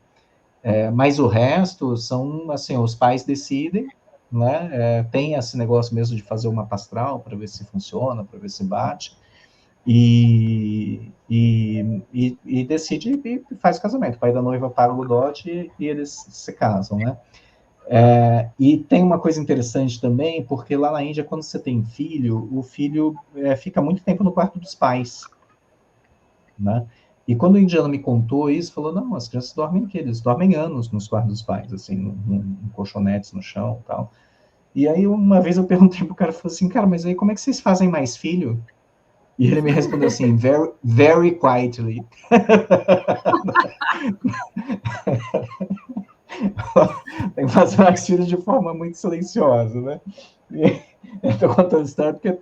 Mas o resto são, assim, os pais decidem, né? Tem esse negócio mesmo de fazer uma pastral para ver se funciona, para ver se bate, e decide e faz o casamento. O pai da noiva paga o dote e eles se casam, né? E tem uma coisa interessante também, porque lá na Índia, quando você tem filho, o filho fica muito tempo no quarto dos pais, né? E quando o indiano me contou isso, falou, não, as crianças dormem aqui, eles dormem anos nos quartos dos pais, assim, em colchonetes no chão e tal. E aí, uma vez eu perguntei pro cara, falou assim, cara, mas aí como é que vocês fazem mais filho? E ele me respondeu assim, very, very quietly. Tem que fazer mais filhos de forma muito silenciosa, né? E eu estou contando história porque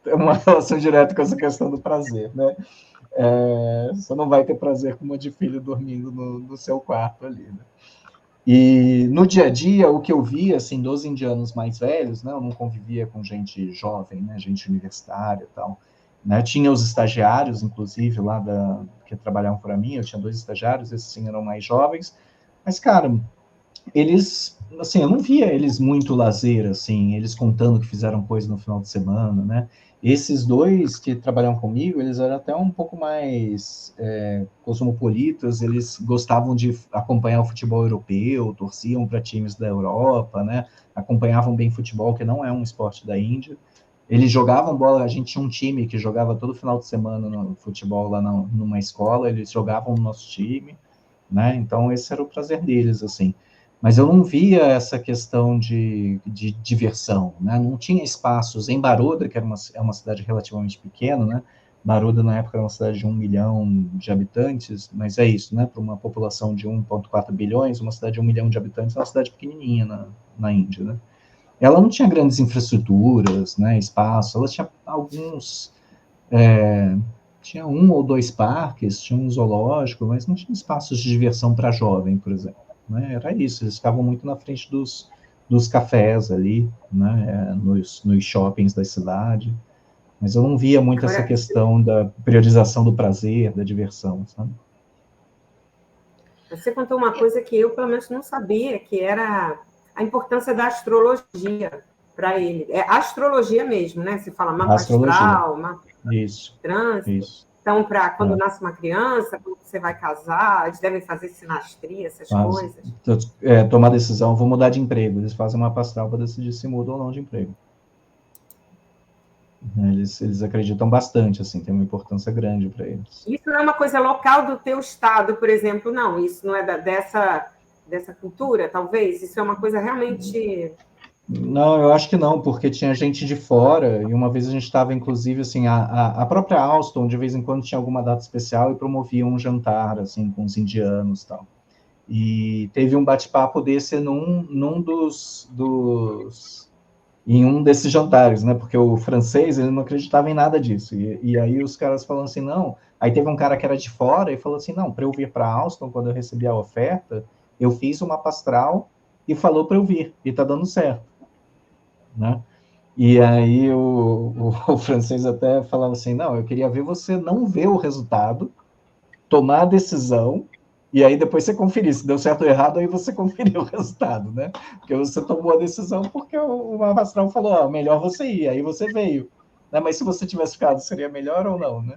é uma relação direta com essa questão do prazer, né? Você não vai ter prazer com uma de filho dormindo no seu quarto ali, né? E no dia a dia, o que eu via, assim, dos indianos mais velhos, né? Eu não convivia com gente jovem, né? Gente universitária e tal, né? Tinha os estagiários, inclusive, lá que trabalhavam para mim, eu tinha 2 estagiários, esses sim eram mais jovens, mas, cara, eles, assim, eu não via eles muito lazer, assim, eles contando que fizeram coisa no final de semana, né? Esses 2 que trabalham comigo, eles eram até um pouco mais cosmopolitas, eles gostavam de acompanhar o futebol europeu, torciam para times da Europa, né? Acompanhavam bem futebol, que não é um esporte da Índia. Eles jogavam bola, a gente tinha um time que jogava todo final de semana no futebol lá numa escola, eles jogavam no nosso time, né? Então esse era o prazer deles, assim. Mas eu não via essa questão de diversão, né? Não tinha espaços em Baroda, que é uma cidade relativamente pequena, né? Baroda, na época, era uma cidade de 1 milhão de habitantes, mas é isso, né? Para uma população de 1,4 bilhões, uma cidade de 1 milhão de habitantes é uma cidade pequenininha na Índia, né? Ela não tinha grandes infraestruturas, né? Espaço, ela tinha alguns... tinha 1 ou 2 parques, tinha um zoológico, mas não tinha espaços de diversão para jovem, por exemplo. Né? Era isso, eles ficavam muito na frente dos cafés ali, né? Nos shoppings da cidade, mas eu não via muito essa questão da priorização do prazer, da diversão, sabe? Você contou uma coisa que eu, pelo menos, não sabia, que era a importância da astrologia para ele. É astrologia mesmo, né? Você fala mapa astral, mapa trânsito. Isso. Então, para quando nasce uma criança, quando você vai casar, eles devem fazer sinastria, essas coisas. Tomar decisão, vou mudar de emprego. Eles fazem uma pastral para decidir se muda ou não de emprego. Eles acreditam bastante, assim, tem uma importância grande para eles. Isso não é uma coisa local do teu estado, por exemplo, não? Isso não é dessa cultura, talvez? Isso é uma coisa realmente... Não, eu acho que não, porque tinha gente de fora, e uma vez a gente estava, inclusive, assim, a própria Alstom, de vez em quando tinha alguma data especial e promovia um jantar, assim, com os indianos e tal. E teve um bate-papo desse em um desses jantares, né? Porque o francês, ele não acreditava em nada disso. E aí os caras falam assim, não. Aí teve um cara que era de fora e falou assim, não, para eu vir para Alstom, quando eu recebi a oferta, eu fiz uma pastral e falou para eu vir, e tá dando certo, né? E aí o francês até falava assim, não, eu queria ver você não ver o resultado, tomar a decisão, e aí depois você conferir se deu certo ou errado, aí você conferiu o resultado, né? Porque você tomou a decisão porque o astral falou, melhor você ir, aí você veio. Né? Mas se você tivesse ficado, seria melhor ou não, né?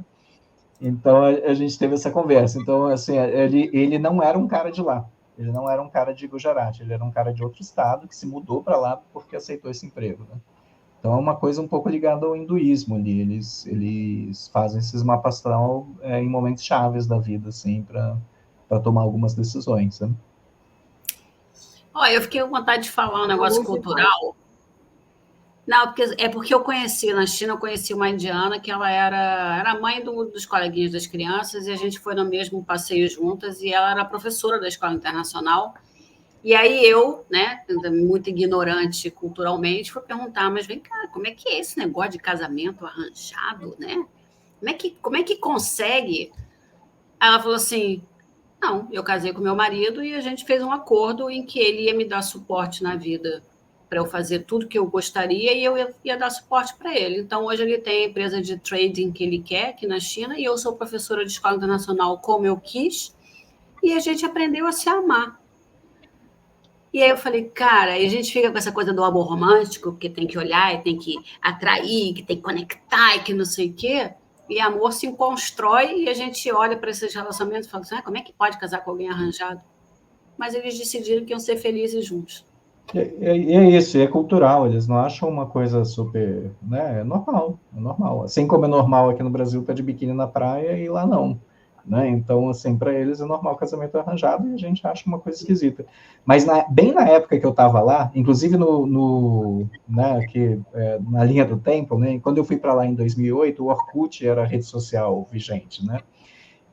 Então a gente teve essa conversa. Então, assim, ele não era um cara de lá. Ele não era um cara de Gujarat, ele era um cara de outro estado que se mudou para lá porque aceitou esse emprego, né? Então é uma coisa um pouco ligada ao hinduísmo ali, eles fazem esses mapas astral em momentos chaves da vida, assim, para tomar algumas decisões, né? Olha, eu fiquei com vontade de falar um negócio cultural. Não, porque eu conheci, na China, eu conheci uma indiana que ela era mãe dos coleguinhas das crianças, e a gente foi no mesmo passeio juntas, e ela era professora da escola internacional. E aí eu, né, muito ignorante culturalmente, fui perguntar, mas vem cá, como é que é esse negócio de casamento arranjado, né? Como é que consegue? Aí ela falou assim, não, eu casei com meu marido e a gente fez um acordo em que ele ia me dar suporte na vida para eu fazer tudo que eu gostaria e eu ia dar suporte para ele. Então, hoje ele tem a empresa de trading que ele quer aqui na China e eu sou professora de escola internacional como eu quis e a gente aprendeu a se amar. E aí eu falei, cara, e a gente fica com essa coisa do amor romântico, que tem que olhar e tem que atrair, que tem que conectar e que não sei o quê. E amor se constrói e a gente olha para esses relacionamentos e fala assim, como é que pode casar com alguém arranjado? Mas eles decidiram que iam ser felizes juntos. É isso, é cultural, eles não acham uma coisa super, né, é normal. Assim como é normal aqui no Brasil estar de biquíni na praia e lá não, né, então, assim, para eles é normal o casamento arranjado e a gente acha uma coisa esquisita. Mas bem na época que eu estava lá, inclusive né, na linha do tempo, né, quando eu fui para lá em 2008, o Orkut era a rede social vigente, né,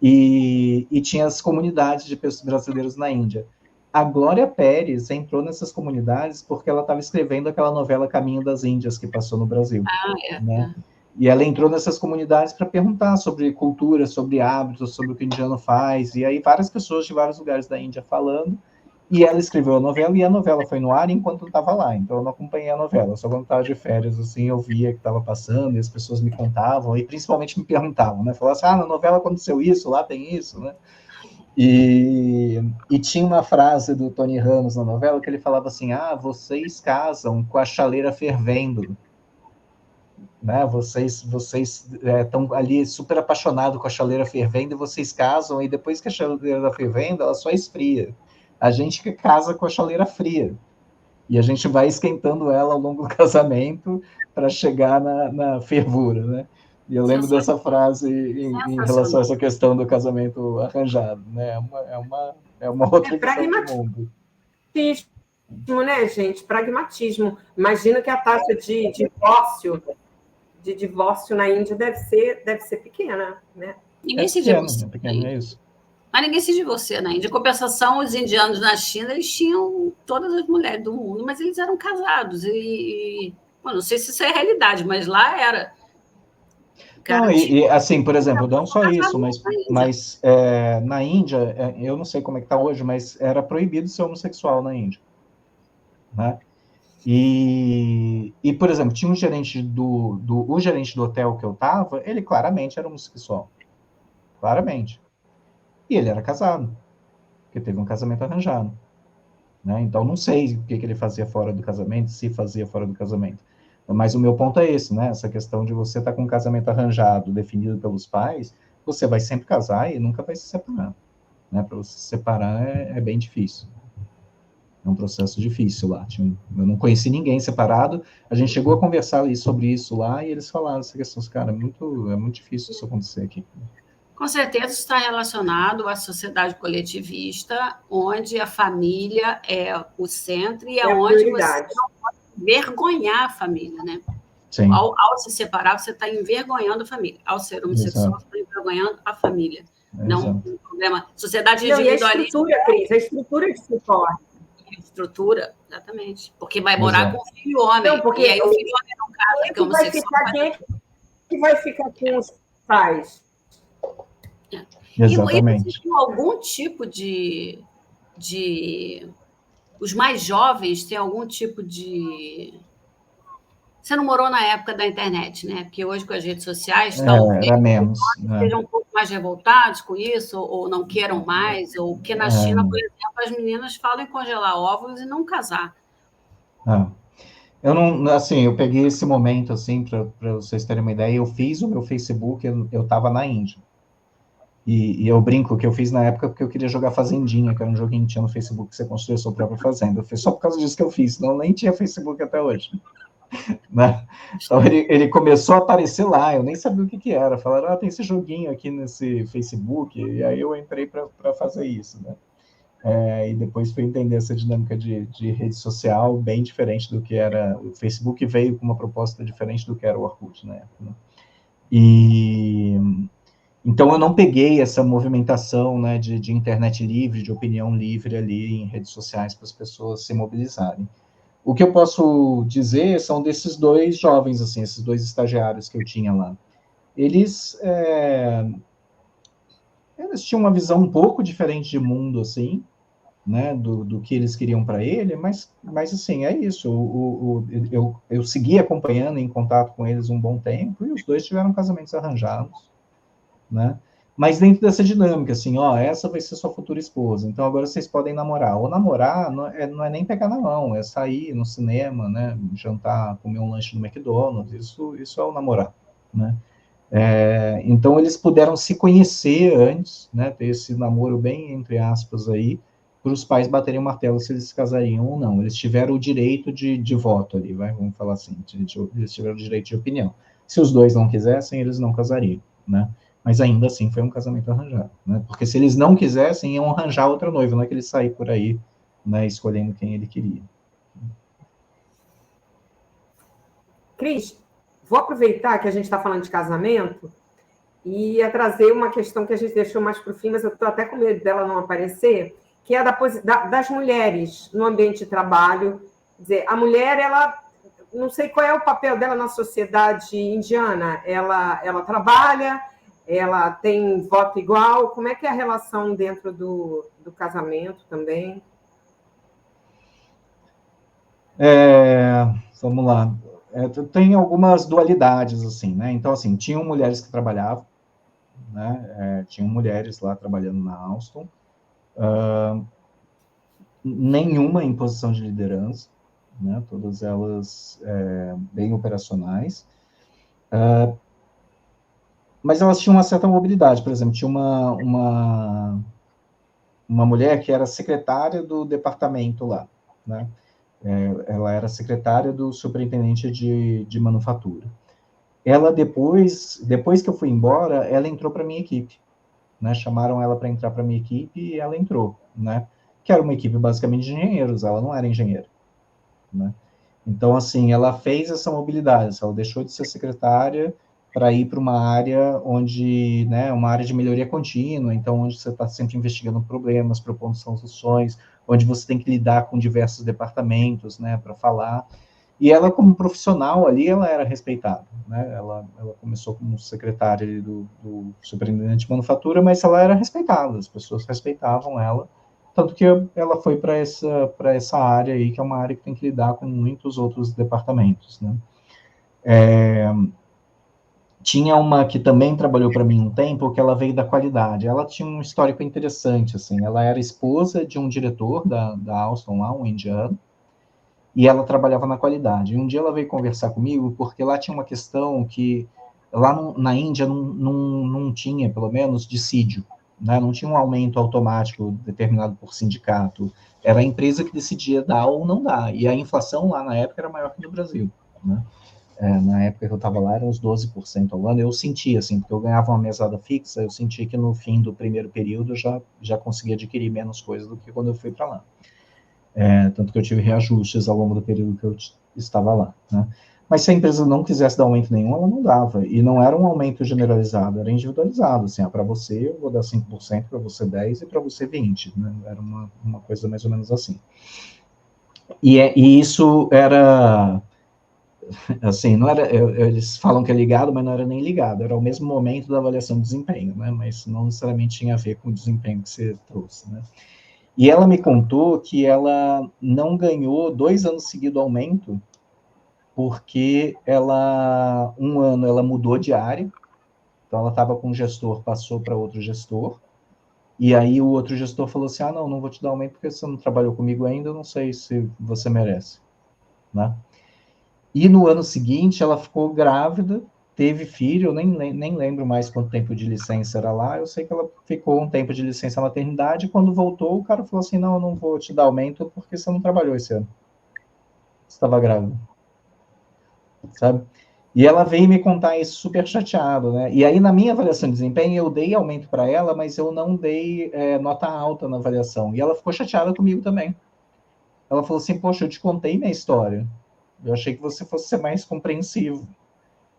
e tinha as comunidades de pessoas brasileiras na Índia. A Glória Pérez entrou nessas comunidades porque ela estava escrevendo aquela novela Caminho das Índias, que passou no Brasil. Né? E ela entrou nessas comunidades para perguntar sobre cultura, sobre hábitos, sobre o que o indiano faz, e aí várias pessoas de vários lugares da Índia falando, e ela escreveu a novela, e a novela foi no ar enquanto eu estava lá, então eu não acompanhei a novela, só quando estava de férias, assim, eu via que estava passando, e as pessoas me contavam, e principalmente me perguntavam, né, falavam assim, na novela aconteceu isso, lá tem isso, né, e tinha uma frase do Tony Ramos na novela que ele falava assim, vocês casam com a chaleira fervendo, né? Vocês estão ali super apaixonados com a chaleira fervendo e vocês casam e depois que a chaleira está fervendo, ela só esfria. A gente que casa com a chaleira fria. E a gente vai esquentando ela ao longo do casamento para chegar na fervura, né? E eu lembro dessa frase em relação a essa questão do casamento arranjado, né? É uma outra questão do mundo. Né, gente? Pragmatismo. Imagino que a taxa de divórcio na Índia deve ser pequena, né? Ninguém se divorcia. É pequeno, é isso. Mas ninguém se divorcia na Índia. Em compensação, os indianos na China, eles tinham todas as mulheres do mundo, mas eles eram casados. Não sei se isso é realidade, mas lá era. Cara, não, assim, por exemplo, não só isso, mas na Índia, eu não sei como é que está hoje, mas era proibido ser homossexual na Índia. Né? E, por exemplo, tinha um gerente o gerente do hotel que eu estava, ele claramente era homossexual. Claramente. E ele era casado, porque teve um casamento arranjado. Né? Então, não sei o que ele fazia fora do casamento, se fazia fora do casamento. Mas o meu ponto é esse, né? Essa questão de você estar com um casamento arranjado, definido pelos pais, você vai sempre casar e nunca vai se separar. Né? Para você se separar é bem difícil. É um processo difícil lá. Eu não conheci ninguém separado. A gente chegou a conversar sobre isso lá e eles falaram essa questão. Cara, é muito difícil isso acontecer aqui. Com certeza está relacionado à sociedade coletivista, onde a família é o centro e onde você não pode envergonhar a família, né? Sim. Ao se separar, você está envergonhando a família. Ao ser homossexual, você está envergonhando a família. Não tem problema. Sociedade individualista. E a estrutura, Cris, a estrutura de suporte. Estrutura, exatamente. Porque vai morar com o filho homem. Não, porque e aí o filho homem não casa, que é homossexual. Quem é que vai ficar com os pais? Exatamente. E você tem algum tipo de... Os mais jovens têm algum tipo de... Você não morou na época da internet, né? Porque hoje, com as redes sociais, talvez era menos, sejam um pouco mais revoltados com isso, ou não queiram mais, ou que na China, por exemplo, as meninas falam em congelar óvulos e não casar. Eu não, assim, eu peguei esse momento, assim, para vocês terem uma ideia, eu fiz o meu Facebook, eu estava na Índia. E eu brinco que eu fiz na época porque eu queria jogar Fazendinha, que era um joguinho que tinha no Facebook, que você construía a sua própria fazenda. Foi só por causa disso que eu fiz, senão nem tinha Facebook até hoje. né? Então ele começou a aparecer lá, eu nem sabia o que era. Falaram, tem esse joguinho aqui nesse Facebook, e aí eu entrei para fazer isso, né? E depois fui entender essa dinâmica de rede social bem diferente do que era. O Facebook veio com uma proposta diferente do que era o Orkut na época, né? E então eu não peguei essa movimentação, né, de internet livre, de opinião livre ali em redes sociais para as pessoas se mobilizarem. O que eu posso dizer são desses dois jovens, assim, esses dois estagiários que eu tinha lá. Eles tinham uma visão um pouco diferente de mundo, assim, né, do que eles queriam para ele, mas assim, é isso. Eu segui acompanhando, em contato com eles um bom tempo, e os dois tiveram casamentos arranjados, né? Mas dentro dessa dinâmica, assim, essa vai ser sua futura esposa, então agora vocês podem namorar. Ou namorar não é nem pegar na mão, é sair no cinema, né, jantar, comer um lanche no McDonald's, isso é o namorar, né? Então eles puderam se conhecer antes, né, ter esse namoro bem, entre aspas, aí, para os pais baterem o martelo se eles se casariam ou não. Eles tiveram o direito de voto ali, vamos falar assim, eles tiveram o direito de opinião. Se os dois não quisessem, eles não casariam, né? Mas ainda assim foi um casamento arranjado, né? Porque se eles não quisessem, iam arranjar outra noiva, não é que ele sair por aí, né, escolhendo quem ele queria. Cris, vou aproveitar que a gente está falando de casamento e ia trazer uma questão que a gente deixou mais para o fim, mas eu estou até com medo dela não aparecer, que é das mulheres no ambiente de trabalho. Quer dizer, a mulher, ela, não sei qual é o papel dela na sociedade indiana, ela trabalha, ela tem voto igual, como é que é a relação dentro do casamento também? Vamos lá. Tem algumas dualidades, assim, né? Então, assim, tinham mulheres que trabalhavam, né? Tinham mulheres lá trabalhando na Alstom, nenhuma em posição de liderança, né? Todas elas bem operacionais, mas elas tinham uma certa mobilidade. Por exemplo, tinha uma mulher que era secretária do departamento lá, né? Ela era secretária do superintendente de manufatura. Ela depois que eu fui embora, ela entrou para minha equipe, né? Chamaram ela para entrar para minha equipe e ela entrou, né? Que era uma equipe basicamente de engenheiros, ela não era engenheira, né? Então, assim, ela fez essa mobilidade, ela deixou de ser secretária para ir para uma área onde, né, uma área de melhoria contínua, então onde você está sempre investigando problemas, propondo soluções, onde você tem que lidar com diversos departamentos, né, para falar. E ela, como profissional ali, ela era respeitada, né? Ela começou como secretária do superintendente de manufatura, mas ela era respeitada, as pessoas respeitavam ela, tanto que ela foi para essa área aí, que é uma área que tem que lidar com muitos outros departamentos, né? Tinha uma que também trabalhou para mim um tempo, que ela veio da qualidade. Ela tinha um histórico interessante, assim. Ela era esposa de um diretor da Alstom lá, um indiano, e ela trabalhava na qualidade. E um dia ela veio conversar comigo, porque lá tinha uma questão que, lá na Índia, não tinha, pelo menos, dissídio, né? Não tinha um aumento automático determinado por sindicato. Era a empresa que decidia dar ou não dar. E a inflação lá na época era maior que no Brasil, né? Na época que eu estava lá, eram uns 12% ao ano. Eu sentia, assim, porque eu ganhava uma mesada fixa, eu sentia que no fim do primeiro período eu já conseguia adquirir menos coisas do que quando eu fui para lá. Tanto que eu tive reajustes ao longo do período que eu estava lá, né? Mas se a empresa não quisesse dar aumento nenhum, ela não dava. E não era um aumento generalizado, era individualizado. Assim, para você eu vou dar 5%, para você 10% e para você 20%. Né? Era uma coisa mais ou menos assim. E isso era... Assim, não era, eles falam que é ligado, mas não era nem ligado, era o mesmo momento da avaliação de desempenho, né? Mas não necessariamente tinha a ver com o desempenho que você trouxe, né? E ela me contou que ela não ganhou 2 anos seguidos aumento, porque um ano ela mudou de área, então ela estava com um gestor, passou para outro gestor, e aí o outro gestor falou assim, não vou te dar aumento porque você não trabalhou comigo ainda, eu não sei se você merece, né? E no ano seguinte ela ficou grávida, teve filho, eu nem lembro mais quanto tempo de licença era lá, eu sei que ela ficou um tempo de licença maternidade, e quando voltou o cara falou assim, não, eu não vou te dar aumento porque você não trabalhou esse ano. Você estava grávida. sabe? E ela veio me contar isso super chateado, né? E aí, na minha avaliação de desempenho, eu dei aumento para ela, mas eu não dei nota alta na avaliação. E ela ficou chateada comigo também. Ela falou assim, poxa, eu te contei minha história. Eu achei que você fosse ser mais compreensivo.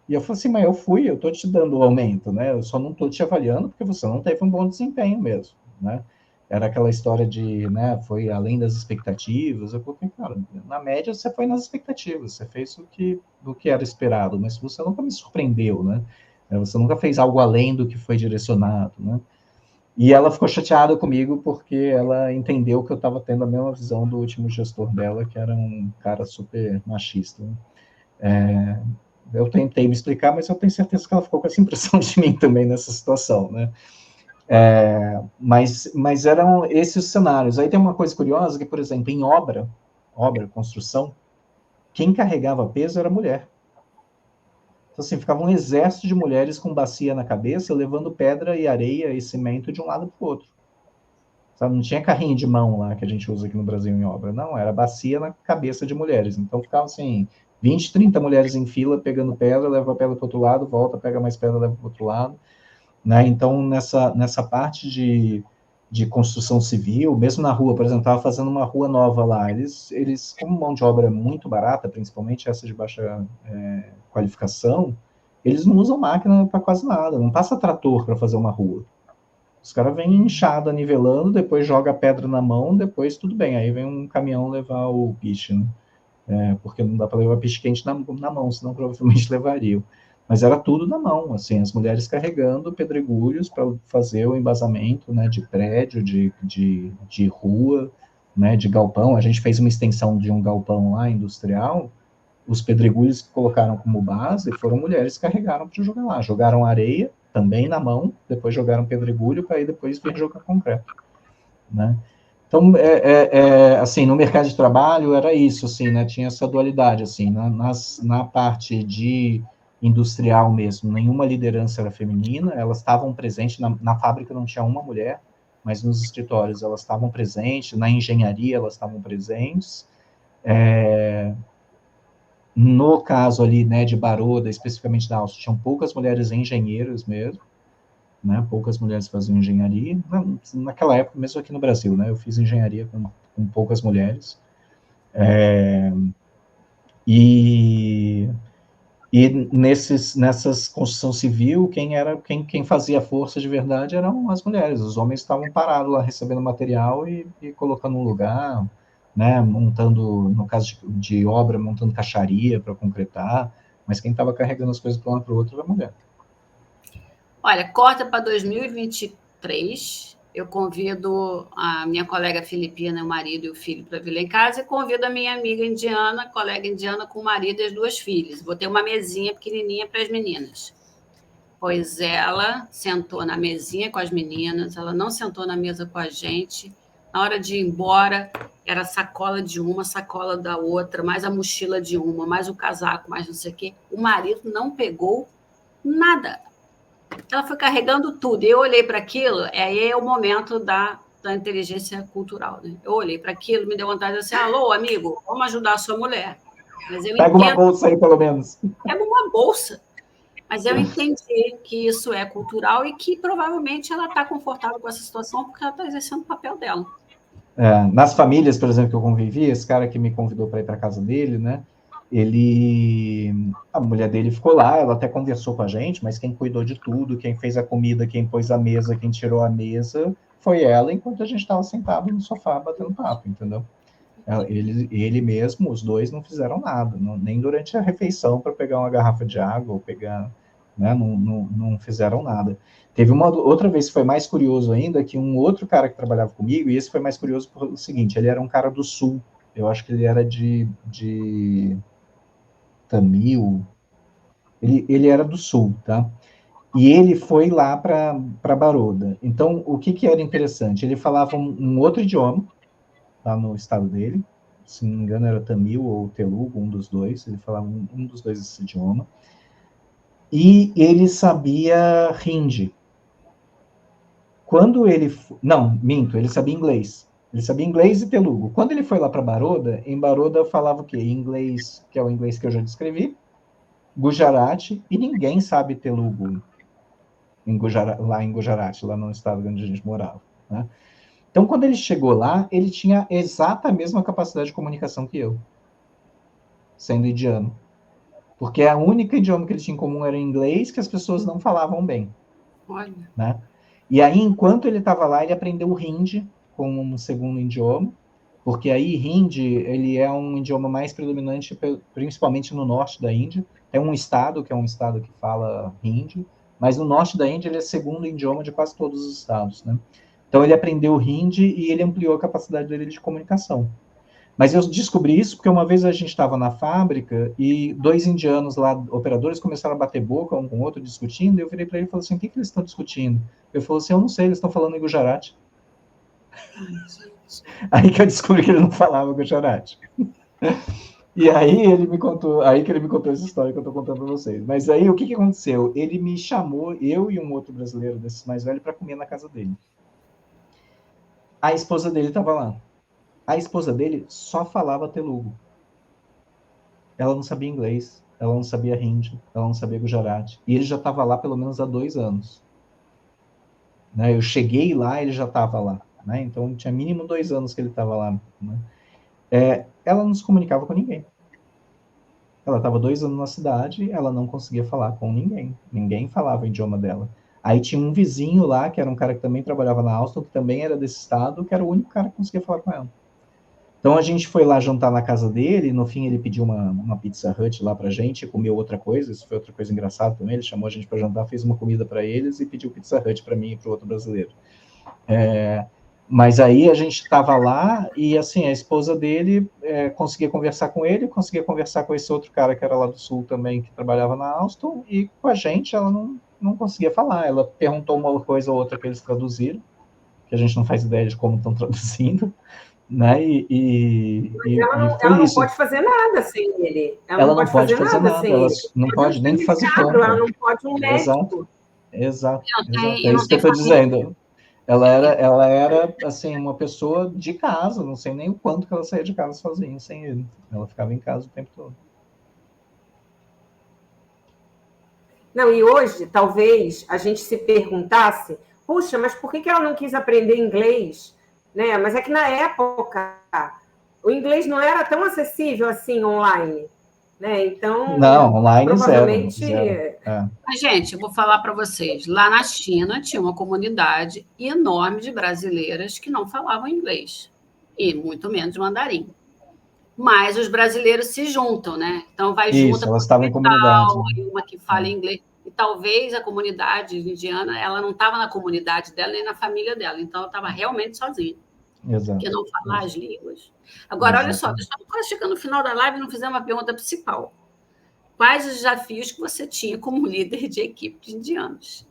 E eu falei assim, mas eu tô te dando o aumento, né? Eu só não tô te avaliando porque você não teve um bom desempenho mesmo, né? Era aquela história de, né, foi além das expectativas. Eu falei, cara, na média você foi nas expectativas, você fez do que era esperado, mas você nunca me surpreendeu, né? Você nunca fez algo além do que foi direcionado, né? E ela ficou chateada comigo porque ela entendeu que eu estava tendo a mesma visão do último gestor dela, que era um cara super machista, né? Eu tentei me explicar, mas eu tenho certeza que ela ficou com essa impressão de mim também nessa situação, né? Mas eram esses os cenários. Aí tem uma coisa curiosa que, por exemplo, em obra, construção, quem carregava peso era a mulher. Então, assim, ficava um exército de mulheres com bacia na cabeça, levando pedra e areia e cimento de um lado para o outro. Sabe? Não tinha carrinho de mão lá que a gente usa aqui no Brasil em obra, não, era bacia na cabeça de mulheres. Então ficava assim, 20, 30 mulheres em fila pegando pedra, leva a pedra para o outro lado, volta, pega mais pedra, leva para o outro lado. Né? Então, nessa parte de construção civil, mesmo na rua, por exemplo, estava fazendo uma rua nova lá, eles, como mão de obra é muito barata, principalmente essa de baixa qualificação, eles não usam máquina para quase nada, não passa trator para fazer uma rua. Os caras vêm inchada, nivelando, depois joga a pedra na mão, depois tudo bem, aí vem um caminhão levar o piche, né? Porque não dá para levar piche quente na mão, senão provavelmente levariam. Mas era tudo na mão, assim, as mulheres carregando pedregulhos para fazer o embasamento, né, de prédio, de rua, né, de galpão. A gente fez uma extensão de um galpão lá, industrial, os pedregulhos que colocaram como base foram mulheres que carregaram para jogar lá. Jogaram areia, também na mão, depois jogaram pedregulho, para aí depois vir jogar concreto, né? Então, assim, no mercado de trabalho era isso, assim, né? Tinha essa dualidade, assim, na parte de industrial mesmo, nenhuma liderança era feminina, elas estavam presentes, na fábrica não tinha uma mulher, mas nos escritórios elas estavam presentes, na engenharia elas estavam presentes, no caso ali, né, de Baroda, especificamente da Alstom, tinham poucas mulheres engenheiras mesmo, né, poucas mulheres faziam engenharia, naquela época, mesmo aqui no Brasil, né, eu fiz engenharia com poucas mulheres, e nessas construção civil, quem fazia força de verdade eram as mulheres, os homens estavam parados lá recebendo material e colocando no lugar, né, montando, no caso de obra, montando caixaria para concretar, mas quem estava carregando as coisas para um lado para o outro era a mulher. Olha, corta para 2023, eu convido a minha colega filipina, o marido e o filho para vir lá em casa, e convido a minha amiga indiana, colega indiana com o marido e as 2 filhas. Vou ter uma mesinha pequenininha para as meninas. Pois ela sentou na mesinha com as meninas, ela não sentou na mesa com a gente. Na hora de ir embora, era sacola de uma, sacola da outra, mais a mochila de uma, mais o casaco, mais não sei o quê. O marido não pegou nada. Ela foi carregando tudo. Eu olhei para aquilo, aí é o momento da inteligência cultural. Né? Eu olhei para aquilo, me deu vontade de dizer, alô, amigo, vamos ajudar a sua mulher. Mas eu Pega uma bolsa aí, pelo menos. Pega uma bolsa. Mas eu entendi que isso é cultural e que provavelmente ela está confortável com essa situação porque ela está exercendo o papel dela. Nas famílias, por exemplo, que eu convivi, esse cara que me convidou para ir para casa dele, né? A mulher dele ficou lá, ela até conversou com a gente, mas quem cuidou de tudo, quem fez a comida, quem pôs a mesa, quem tirou a mesa, foi ela, enquanto a gente estava sentado no sofá batendo papo, entendeu? Ele mesmo, os dois não fizeram nada, nem durante a refeição para pegar uma garrafa de água ou pegar, né, não fizeram nada. Teve uma outra vez que foi mais curioso ainda, que um outro cara que trabalhava comigo, e esse foi mais curioso pelo seguinte, ele era um cara do Sul, eu acho que ele era de Tamil, ele era do Sul, tá? E ele foi lá para Baroda. Então, o que era interessante? Ele falava um outro idioma, lá no estado dele, se não me engano era Tamil ou Telugu, um dos dois, ele falava um dos dois esse idioma, e ele sabia Hindi. Quando ele... Não, minto, ele sabia inglês. Ele sabia inglês e Telugu. Quando ele foi lá para Baroda, em Baroda falava o quê? Inglês, que é o inglês que eu já descrevi, Gujarati, e ninguém sabe Telugu lá em Gujarati, lá no estado onde a gente morava, né? Então, quando ele chegou lá, ele tinha exata a mesma capacidade de comunicação que eu, sendo indiano. Porque a única idioma que ele tinha em comum era inglês, que as pessoas não falavam bem. Olha. Né? E aí, enquanto ele estava lá, ele aprendeu o Hindi como um segundo idioma, porque aí Hindi, ele é um idioma mais predominante, principalmente no norte da Índia. Tem um estado que é um estado que fala Hindi, mas no norte da Índia ele é segundo idioma de quase todos os estados, né? Então ele aprendeu o Hindi e ele ampliou a capacidade dele de comunicação. Mas eu descobri isso porque uma vez a gente estava na fábrica e 2 indianos lá, operadores, começaram a bater boca um com o outro, discutindo, e eu virei para ele e falei assim, o que eles estão discutindo? Ele falou assim, eu não sei, eles estão falando em Gujarati. Aí que eu descobri que ele não falava Gujarati. E aí ele me contou, aí que ele me contou essa história que eu estou contando para vocês. Mas aí o que aconteceu? Ele me chamou, eu e um outro brasileiro desses mais velhos, para comer na casa dele. A esposa dele estava lá. A esposa dele só falava Telugu. Ela não sabia inglês, ela não sabia Hindi, ela não sabia Gujarati. E ele já estava lá pelo menos há 2 anos. Né? Eu cheguei lá, ele já estava lá. Né? Então, tinha mínimo 2 anos que ele estava lá. Né? Ela não se comunicava com ninguém. Ela estava 2 anos na cidade, ela não conseguia falar com ninguém. Ninguém falava o idioma dela. Aí tinha um vizinho lá, que era um cara que também trabalhava na Alstom, que também era desse estado, que era o único cara que conseguia falar com ela. Então a gente foi lá jantar na casa dele, e no fim ele pediu uma Pizza Hut lá pra gente, comeu outra coisa, isso foi outra coisa engraçada também, ele chamou a gente para jantar, fez uma comida para eles e pediu Pizza Hut para mim e para o outro brasileiro. Mas aí a gente estava lá e assim, a esposa dele conseguia conversar com ele, conseguia conversar com esse outro cara que era lá do sul também, que trabalhava na Alstom, e com a gente ela não conseguia falar, ela perguntou uma coisa ou outra que eles traduziram, que a gente não faz ideia de como estão traduzindo, né? Ela não pode fazer nada sem ele. Ela não pode fazer nada sem ela ele. não pode nem fazer compra. Ela não pode um médico. Exato. É isso que eu estou dizendo. Ela era assim, uma pessoa de casa, não sei nem o quanto que ela saía de casa sozinha, sem ele. Ela ficava em casa o tempo todo. Não, e hoje, talvez, a gente se perguntasse, puxa, mas por que ela não quis aprender inglês? Né? Mas é que na época o inglês não era tão acessível assim online, né? Então, não, online provavelmente... zero. Mas, gente, eu vou falar para vocês, lá na China tinha uma comunidade enorme de brasileiras que não falavam inglês, e muito menos mandarim. Mas os brasileiros se juntam, né? Então vai junto, elas estavam em comunidade. uma que fala inglês. E talvez a comunidade indiana, ela não estava na comunidade dela nem na família dela, então ela estava realmente sozinha. Exato. Porque não falar as línguas. Agora, olha só, estamos quase chegando no final da live e não fizemos uma pergunta principal. Quais os desafios que você tinha como líder de equipe de indianos?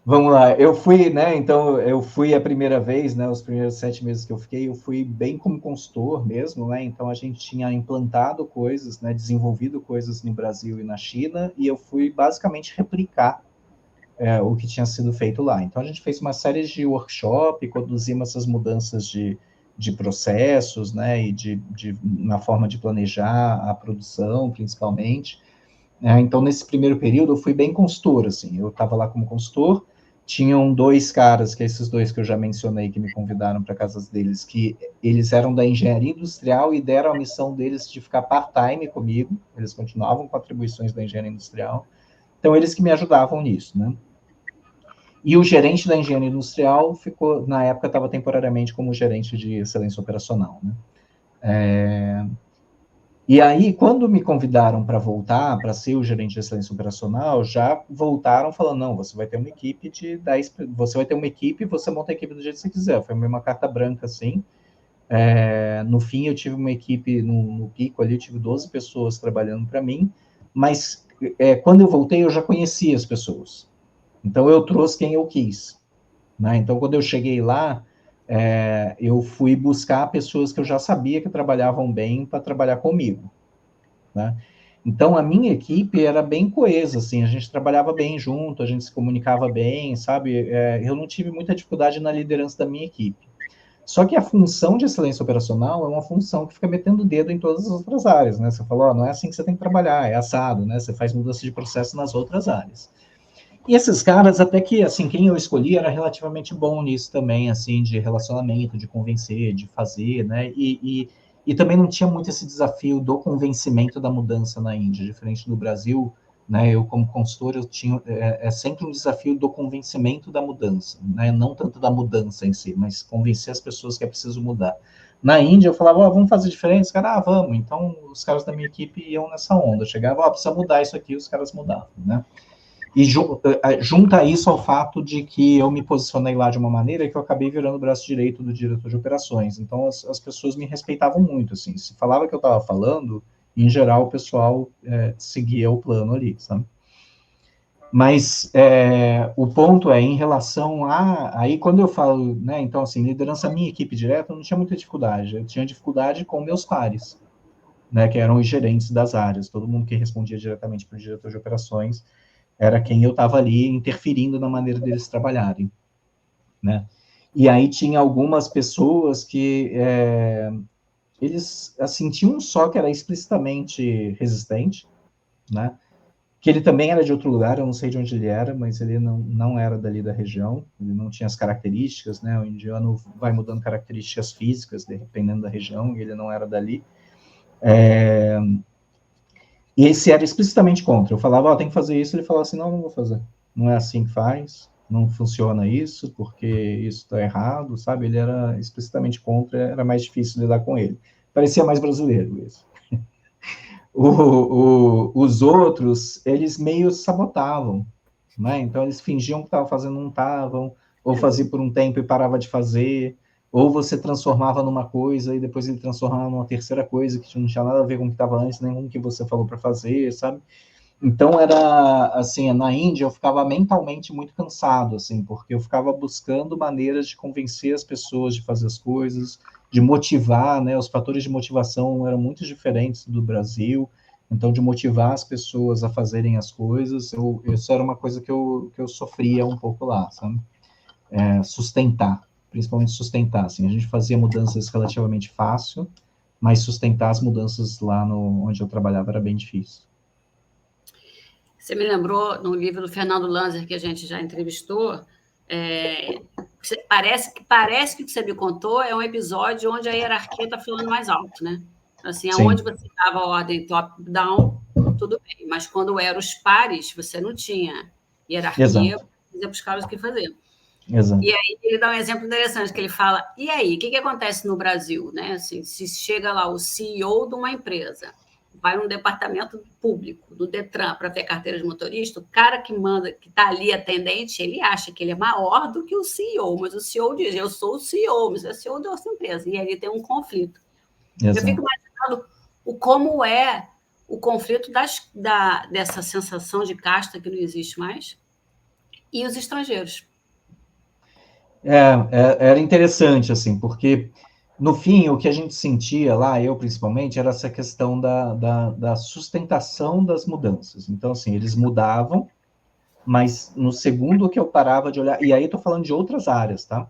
Vamos lá, eu fui, né, então eu fui a primeira vez, né, os primeiros 7 meses que eu fiquei, eu fui bem como consultor mesmo, né, então a gente tinha implantado coisas, né, desenvolvido coisas no Brasil e na China, e eu fui basicamente replicar o que tinha sido feito lá. Então a gente fez uma série de workshop, conduzimos essas mudanças de processos, né, e na forma de planejar a produção, principalmente. Então, nesse primeiro período, eu fui bem consultor, assim, eu estava lá como consultor, tinham 2 caras, que esses 2 que eu já mencionei, que me convidaram para casas deles, que eles eram da engenharia industrial e deram a missão deles de ficar part-time comigo, eles continuavam com atribuições da engenharia industrial, então eles que me ajudavam nisso, né? E o gerente da engenharia industrial ficou, na época, estava temporariamente como gerente de excelência operacional, né? E aí, quando me convidaram para voltar, para ser o gerente de excelência operacional, já voltaram falando, não, você vai ter uma equipe de 10, você vai ter uma equipe e você monta a equipe do jeito que você quiser. Foi uma carta branca, assim. No fim, eu tive uma equipe, no pico ali, eu tive 12 pessoas trabalhando para mim, mas quando eu voltei, eu já conhecia as pessoas. Então, eu trouxe quem eu quis. Né? Então, quando eu cheguei lá, eu fui buscar pessoas que eu já sabia que trabalhavam bem para trabalhar comigo. Né? Então, a minha equipe era bem coesa, assim, a gente trabalhava bem junto, a gente se comunicava bem, sabe? Eu não tive muita dificuldade na liderança da minha equipe. Só que a função de excelência operacional é uma função que fica metendo o dedo em todas as outras áreas, né? Você falou, não é assim que você tem que trabalhar, é assado, né? Você faz mudança de processo nas outras áreas. E esses caras, até que, assim, quem eu escolhi era relativamente bom nisso também, assim, de relacionamento, de convencer, de fazer, né? E também não tinha muito esse desafio do convencimento da mudança na Índia, diferente do Brasil, né? Eu, como consultor, eu tinha sempre um desafio do convencimento da mudança, né? Não tanto da mudança em si, mas convencer as pessoas que é preciso mudar. Na Índia, eu falava, vamos fazer diferente? Os caras, vamos. Então, os caras da minha equipe iam nessa onda. Eu chegava, precisa mudar isso aqui, os caras mudavam, né? E junta isso ao fato de que eu me posicionei lá de uma maneira que eu acabei virando o braço direito do diretor de operações. Então, as pessoas me respeitavam muito, assim. Se falava que eu estava falando, em geral, o pessoal seguia o plano ali, sabe? Mas o ponto é, em relação a... Aí, quando eu falo, né, então, assim, liderança minha equipe direta, eu não tinha muita dificuldade. Eu tinha dificuldade com meus pares, né, que eram os gerentes das áreas. Todo mundo que respondia diretamente para o diretor de operações era quem eu estava ali interferindo na maneira deles trabalharem, né? E aí tinha algumas pessoas que eles, assim, tinham um só que era explicitamente resistente, né? Que ele também era de outro lugar, eu não sei de onde ele era, mas ele não era dali da região, ele não tinha as características, né? O indiano vai mudando características físicas, dependendo da região, e ele não era dali. E esse era explicitamente contra. Eu falava, tem que fazer isso, ele falava assim, não vou fazer. Não é assim que faz, não funciona isso, porque isso está errado, sabe? Ele era explicitamente contra, era mais difícil lidar com ele. Parecia mais brasileiro isso. Os outros, eles meio sabotavam, né? Então eles fingiam que estavam fazendo, não estavam, ou fazia por um tempo e parava de fazer, ou você transformava numa coisa e depois ele transformava numa terceira coisa que não tinha nada a ver com o que estava antes, nem com o que você falou para fazer, sabe? Então era assim, na Índia eu ficava mentalmente muito cansado, assim, porque eu ficava buscando maneiras de convencer as pessoas de fazer as coisas, de motivar, né? Os fatores de motivação eram muito diferentes do Brasil, então de motivar as pessoas a fazerem as coisas, isso era uma coisa que eu sofria um pouco lá, sabe? Sustentar, principalmente sustentar, assim, a gente fazia mudanças relativamente fácil, mas sustentar as mudanças lá onde eu trabalhava era bem difícil. Você me lembrou no livro do Fernando Lanzer, que a gente já entrevistou, parece que o que você me contou é um episódio onde a hierarquia está falando mais alto, né? Assim, aonde você dava a ordem top-down, tudo bem, mas quando eram os pares, você não tinha hierarquia para dizer para os caras o que fazer. Exato. E aí ele dá um exemplo interessante, que ele fala, e aí, o que acontece no Brasil? Né? Assim, se chega lá o CEO de uma empresa, vai num departamento público, do Detran, para ter carteira de motorista, o cara que manda, que está ali atendente, ele acha que ele é maior do que o CEO, mas o CEO diz, eu sou o CEO, mas é CEO da nossa empresa, e aí tem um conflito. Exato. Eu fico imaginando como é o conflito dessa sensação de casta que não existe mais, e os estrangeiros. Era interessante, assim, porque, no fim, o que a gente sentia lá, eu principalmente, era essa questão da sustentação das mudanças. Então, assim, eles mudavam, mas no segundo que eu parava de olhar... E aí eu tô falando de outras áreas, tá?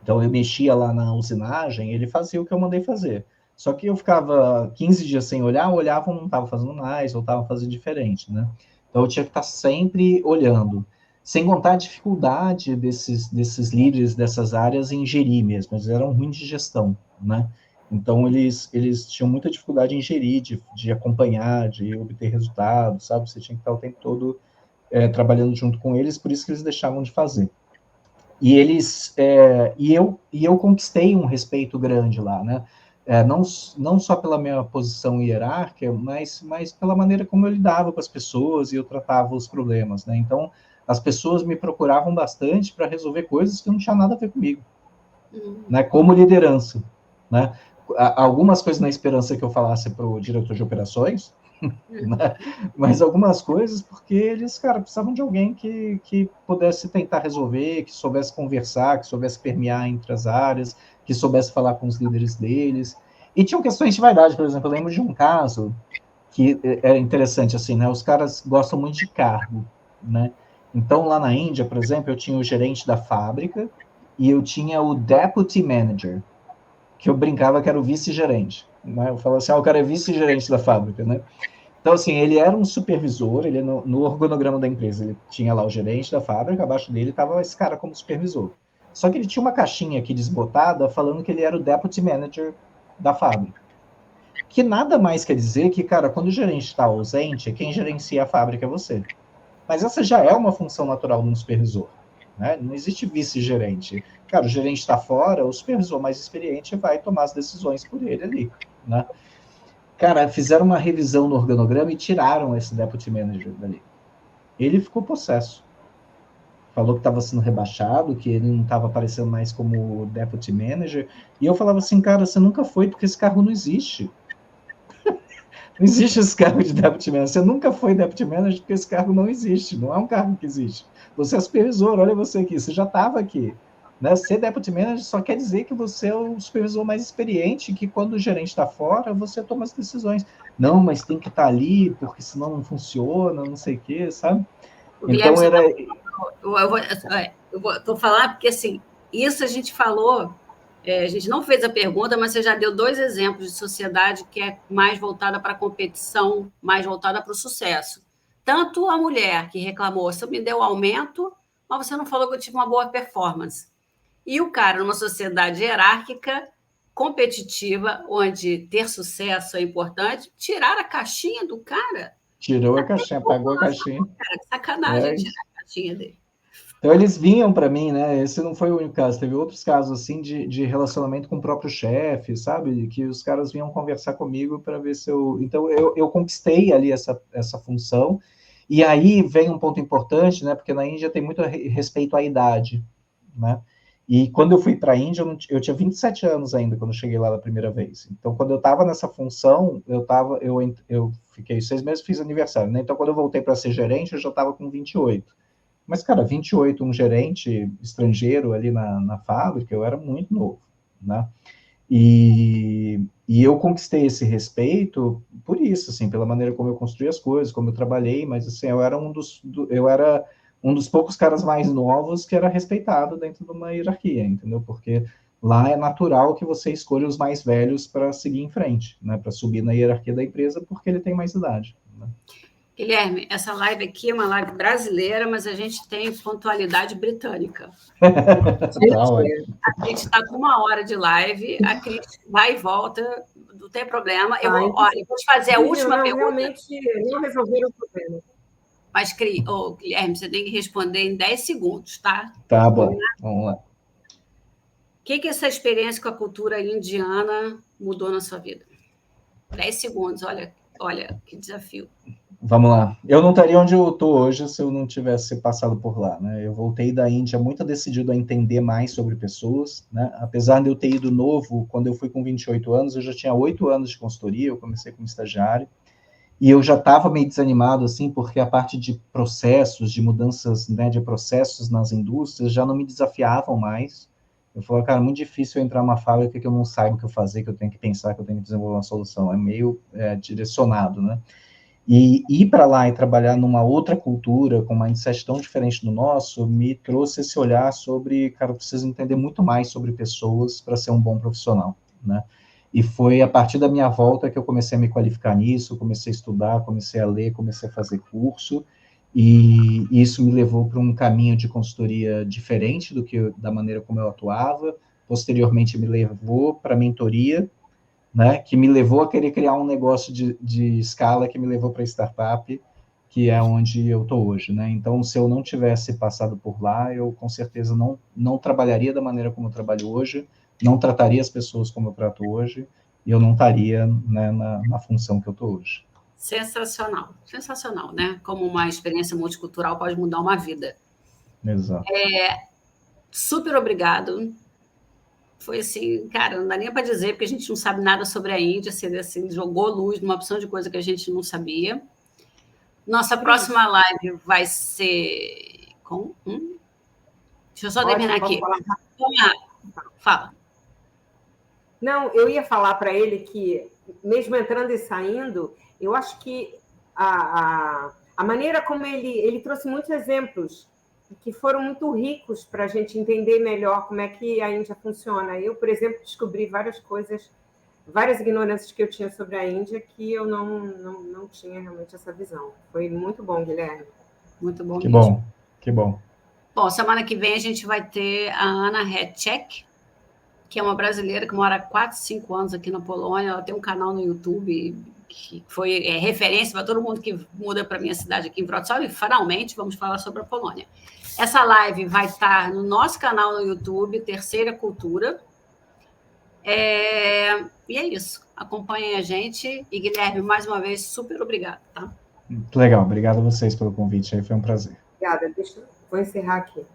Então, eu mexia lá na usinagem, ele fazia o que eu mandei fazer. Só que eu ficava 15 dias sem olhar, olhava, não estava fazendo mais, ou estava fazendo diferente, né? Então, eu tinha que estar sempre olhando. Sem contar a dificuldade desses líderes dessas áreas em gerir mesmo, eles eram ruins de gestão, né? Então, eles tinham muita dificuldade em gerir, de acompanhar, de obter resultados, sabe? Você tinha que estar o tempo todo trabalhando junto com eles, por isso que eles deixavam de fazer. E eu conquistei um respeito grande lá, né? Não só pela minha posição hierárquica, mas pela maneira como eu lidava com as pessoas e eu tratava os problemas, né? Então, as pessoas me procuravam bastante para resolver coisas que não tinham nada a ver comigo, né? Como liderança, né? Algumas coisas na esperança que eu falasse para o diretor de operações, né? Mas algumas coisas porque eles, cara, precisavam de alguém que pudesse tentar resolver, que soubesse conversar, que soubesse permear entre as áreas, que soubesse falar com os líderes deles. E tinham questões de vaidade, por exemplo, eu lembro de um caso que é interessante, assim, né? Os caras gostam muito de cargo, né? Então, lá na Índia, por exemplo, eu tinha o gerente da fábrica e eu tinha o Deputy Manager, que eu brincava que era o vice-gerente. Né? Eu falava assim, o cara é vice-gerente da fábrica, né? Então, assim, ele era um supervisor, ele no organograma da empresa, ele tinha lá o gerente da fábrica, abaixo dele estava esse cara como supervisor. Só que ele tinha uma caixinha aqui desbotada falando que ele era o Deputy Manager da fábrica. Que nada mais quer dizer que, cara, quando o gerente está ausente, quem gerencia a fábrica é você. Mas essa já é uma função natural de um supervisor. Né? Não existe vice-gerente. Cara, o gerente está fora, o supervisor mais experiente vai tomar as decisões por ele ali. Né? Cara, fizeram uma revisão no organograma e tiraram esse Deputy Manager dali. Ele ficou possesso. Falou que estava sendo rebaixado, que ele não estava aparecendo mais como Deputy Manager. E eu falava assim, cara, você nunca foi, porque esse cargo não existe. Não existe esse cargo de Deputy Manager. Você nunca foi Deputy Manager porque esse cargo não existe. Não é um cargo que existe. Você é supervisor, olha você aqui. Você já estava aqui. Né? Ser Deputy Manager só quer dizer que você é o supervisor mais experiente, que quando o gerente está fora, você toma as decisões. Não, mas tem que estar ali, porque senão não funciona, não sei o quê, sabe? Então era... Eu vou falar porque, assim, isso a gente falou... a gente não fez a pergunta, mas você já deu 2 exemplos de sociedade que é mais voltada para a competição, mais voltada para o sucesso. Tanto a mulher que reclamou, você me deu aumento, mas você não falou que eu tive uma boa performance. E o cara, numa sociedade hierárquica, competitiva, onde ter sucesso é importante, tirar a caixinha do cara. Tirou a caixinha, apagou a caixinha. Cara, que sacanagem tirar a caixinha dele. Então, eles vinham para mim, né? Esse não foi o único caso, teve outros casos, assim, de relacionamento com o próprio chefe, sabe? Que os caras vinham conversar comigo para ver se eu... Então, eu conquistei ali essa função. E aí vem um ponto importante, né? Porque na Índia tem muito respeito à idade, né? E quando eu fui para a Índia, eu tinha 27 anos ainda, quando eu cheguei lá da primeira vez. Então, quando eu estava nessa função, eu fiquei 6 meses, fiz aniversário, né? Então, quando eu voltei para ser gerente, eu já estava com 28. Mas, cara, 28, um gerente estrangeiro ali na fábrica, eu era muito novo, né? E eu conquistei esse respeito por isso, assim, pela maneira como eu construí as coisas, como eu trabalhei, mas, assim, eu era um dos poucos caras mais novos que era respeitado dentro de uma hierarquia, entendeu? Porque lá é natural que você escolha os mais velhos para seguir em frente, né? Para subir na hierarquia da empresa, porque ele tem mais idade, né? Guilherme, essa live aqui é uma live brasileira, mas a gente tem pontualidade britânica. A gente está com 1 hora de live, a Cris vai e volta, não tem problema. Eu vou fazer a última pergunta. Realmente não resolveram o problema. Mas, Guilherme, você tem que responder em 10 segundos, tá? Tá bom, vamos lá. O que essa experiência com a cultura indiana mudou na sua vida? 10 segundos, olha que desafio. Vamos lá. Eu não estaria onde eu estou hoje se eu não tivesse passado por lá, né? Eu voltei da Índia muito decidido a entender mais sobre pessoas, né? Apesar de eu ter ido novo, quando eu fui com 28 anos, eu já tinha 8 anos de consultoria, eu comecei como estagiário, e eu já estava meio desanimado, assim, porque a parte de processos, de mudanças, né, de processos nas indústrias já não me desafiavam mais. Eu falei, cara, é muito difícil eu entrar numa fábrica que eu não saiba o que eu fazer, que eu tenho que pensar, que eu tenho que desenvolver uma solução. É meio direcionado, né? E ir para lá e trabalhar numa outra cultura, com uma mindset tão diferente do nosso, me trouxe esse olhar sobre, cara, eu preciso entender muito mais sobre pessoas para ser um bom profissional, né? E foi a partir da minha volta que eu comecei a me qualificar nisso, comecei a estudar, comecei a ler, comecei a fazer curso, e isso me levou para um caminho de consultoria diferente da maneira como eu atuava. Posteriormente me levou para a mentoria, né, que me levou a querer criar um negócio de escala, que me levou para a startup, que é onde eu estou hoje, né? Então, se eu não tivesse passado por lá, eu com certeza não trabalharia da maneira como eu trabalho hoje, não trataria as pessoas como eu trato hoje, e eu não estaria, né, na função que eu estou hoje. Sensacional, sensacional, né? Como uma experiência multicultural pode mudar uma vida. Exato. Super obrigado. Foi assim, cara, não dá nem para dizer, porque a gente não sabe nada sobre a Índia, você assim, jogou luz numa opção de coisa que a gente não sabia. Nossa próxima live vai ser com... Deixa eu só terminar aqui. Fala. Não, eu ia falar para ele que, mesmo entrando e saindo, eu acho que a maneira como ele trouxe muitos exemplos que foram muito ricos para a gente entender melhor como é que a Índia funciona. Eu, por exemplo, descobri várias coisas, várias ignorâncias que eu tinha sobre a Índia que eu não tinha realmente essa visão. Foi muito bom, Guilherme. Muito bom Que mesmo. bom, que bom. Bom, semana que vem a gente vai ter a Ana Hedczek, que é uma brasileira que mora há 4, 5 anos aqui na Polônia. Ela tem um canal no YouTube que foi referência para todo mundo que muda para a minha cidade aqui em Wrocław. E, finalmente, vamos falar sobre a Polônia. Essa live vai estar no nosso canal no YouTube, Terceira Cultura. E é isso. Acompanhem a gente. E, Guilherme, mais uma vez, super obrigada. Tá? Muito legal. Obrigado a vocês pelo convite. Aí foi um prazer. Obrigada. Vou encerrar aqui.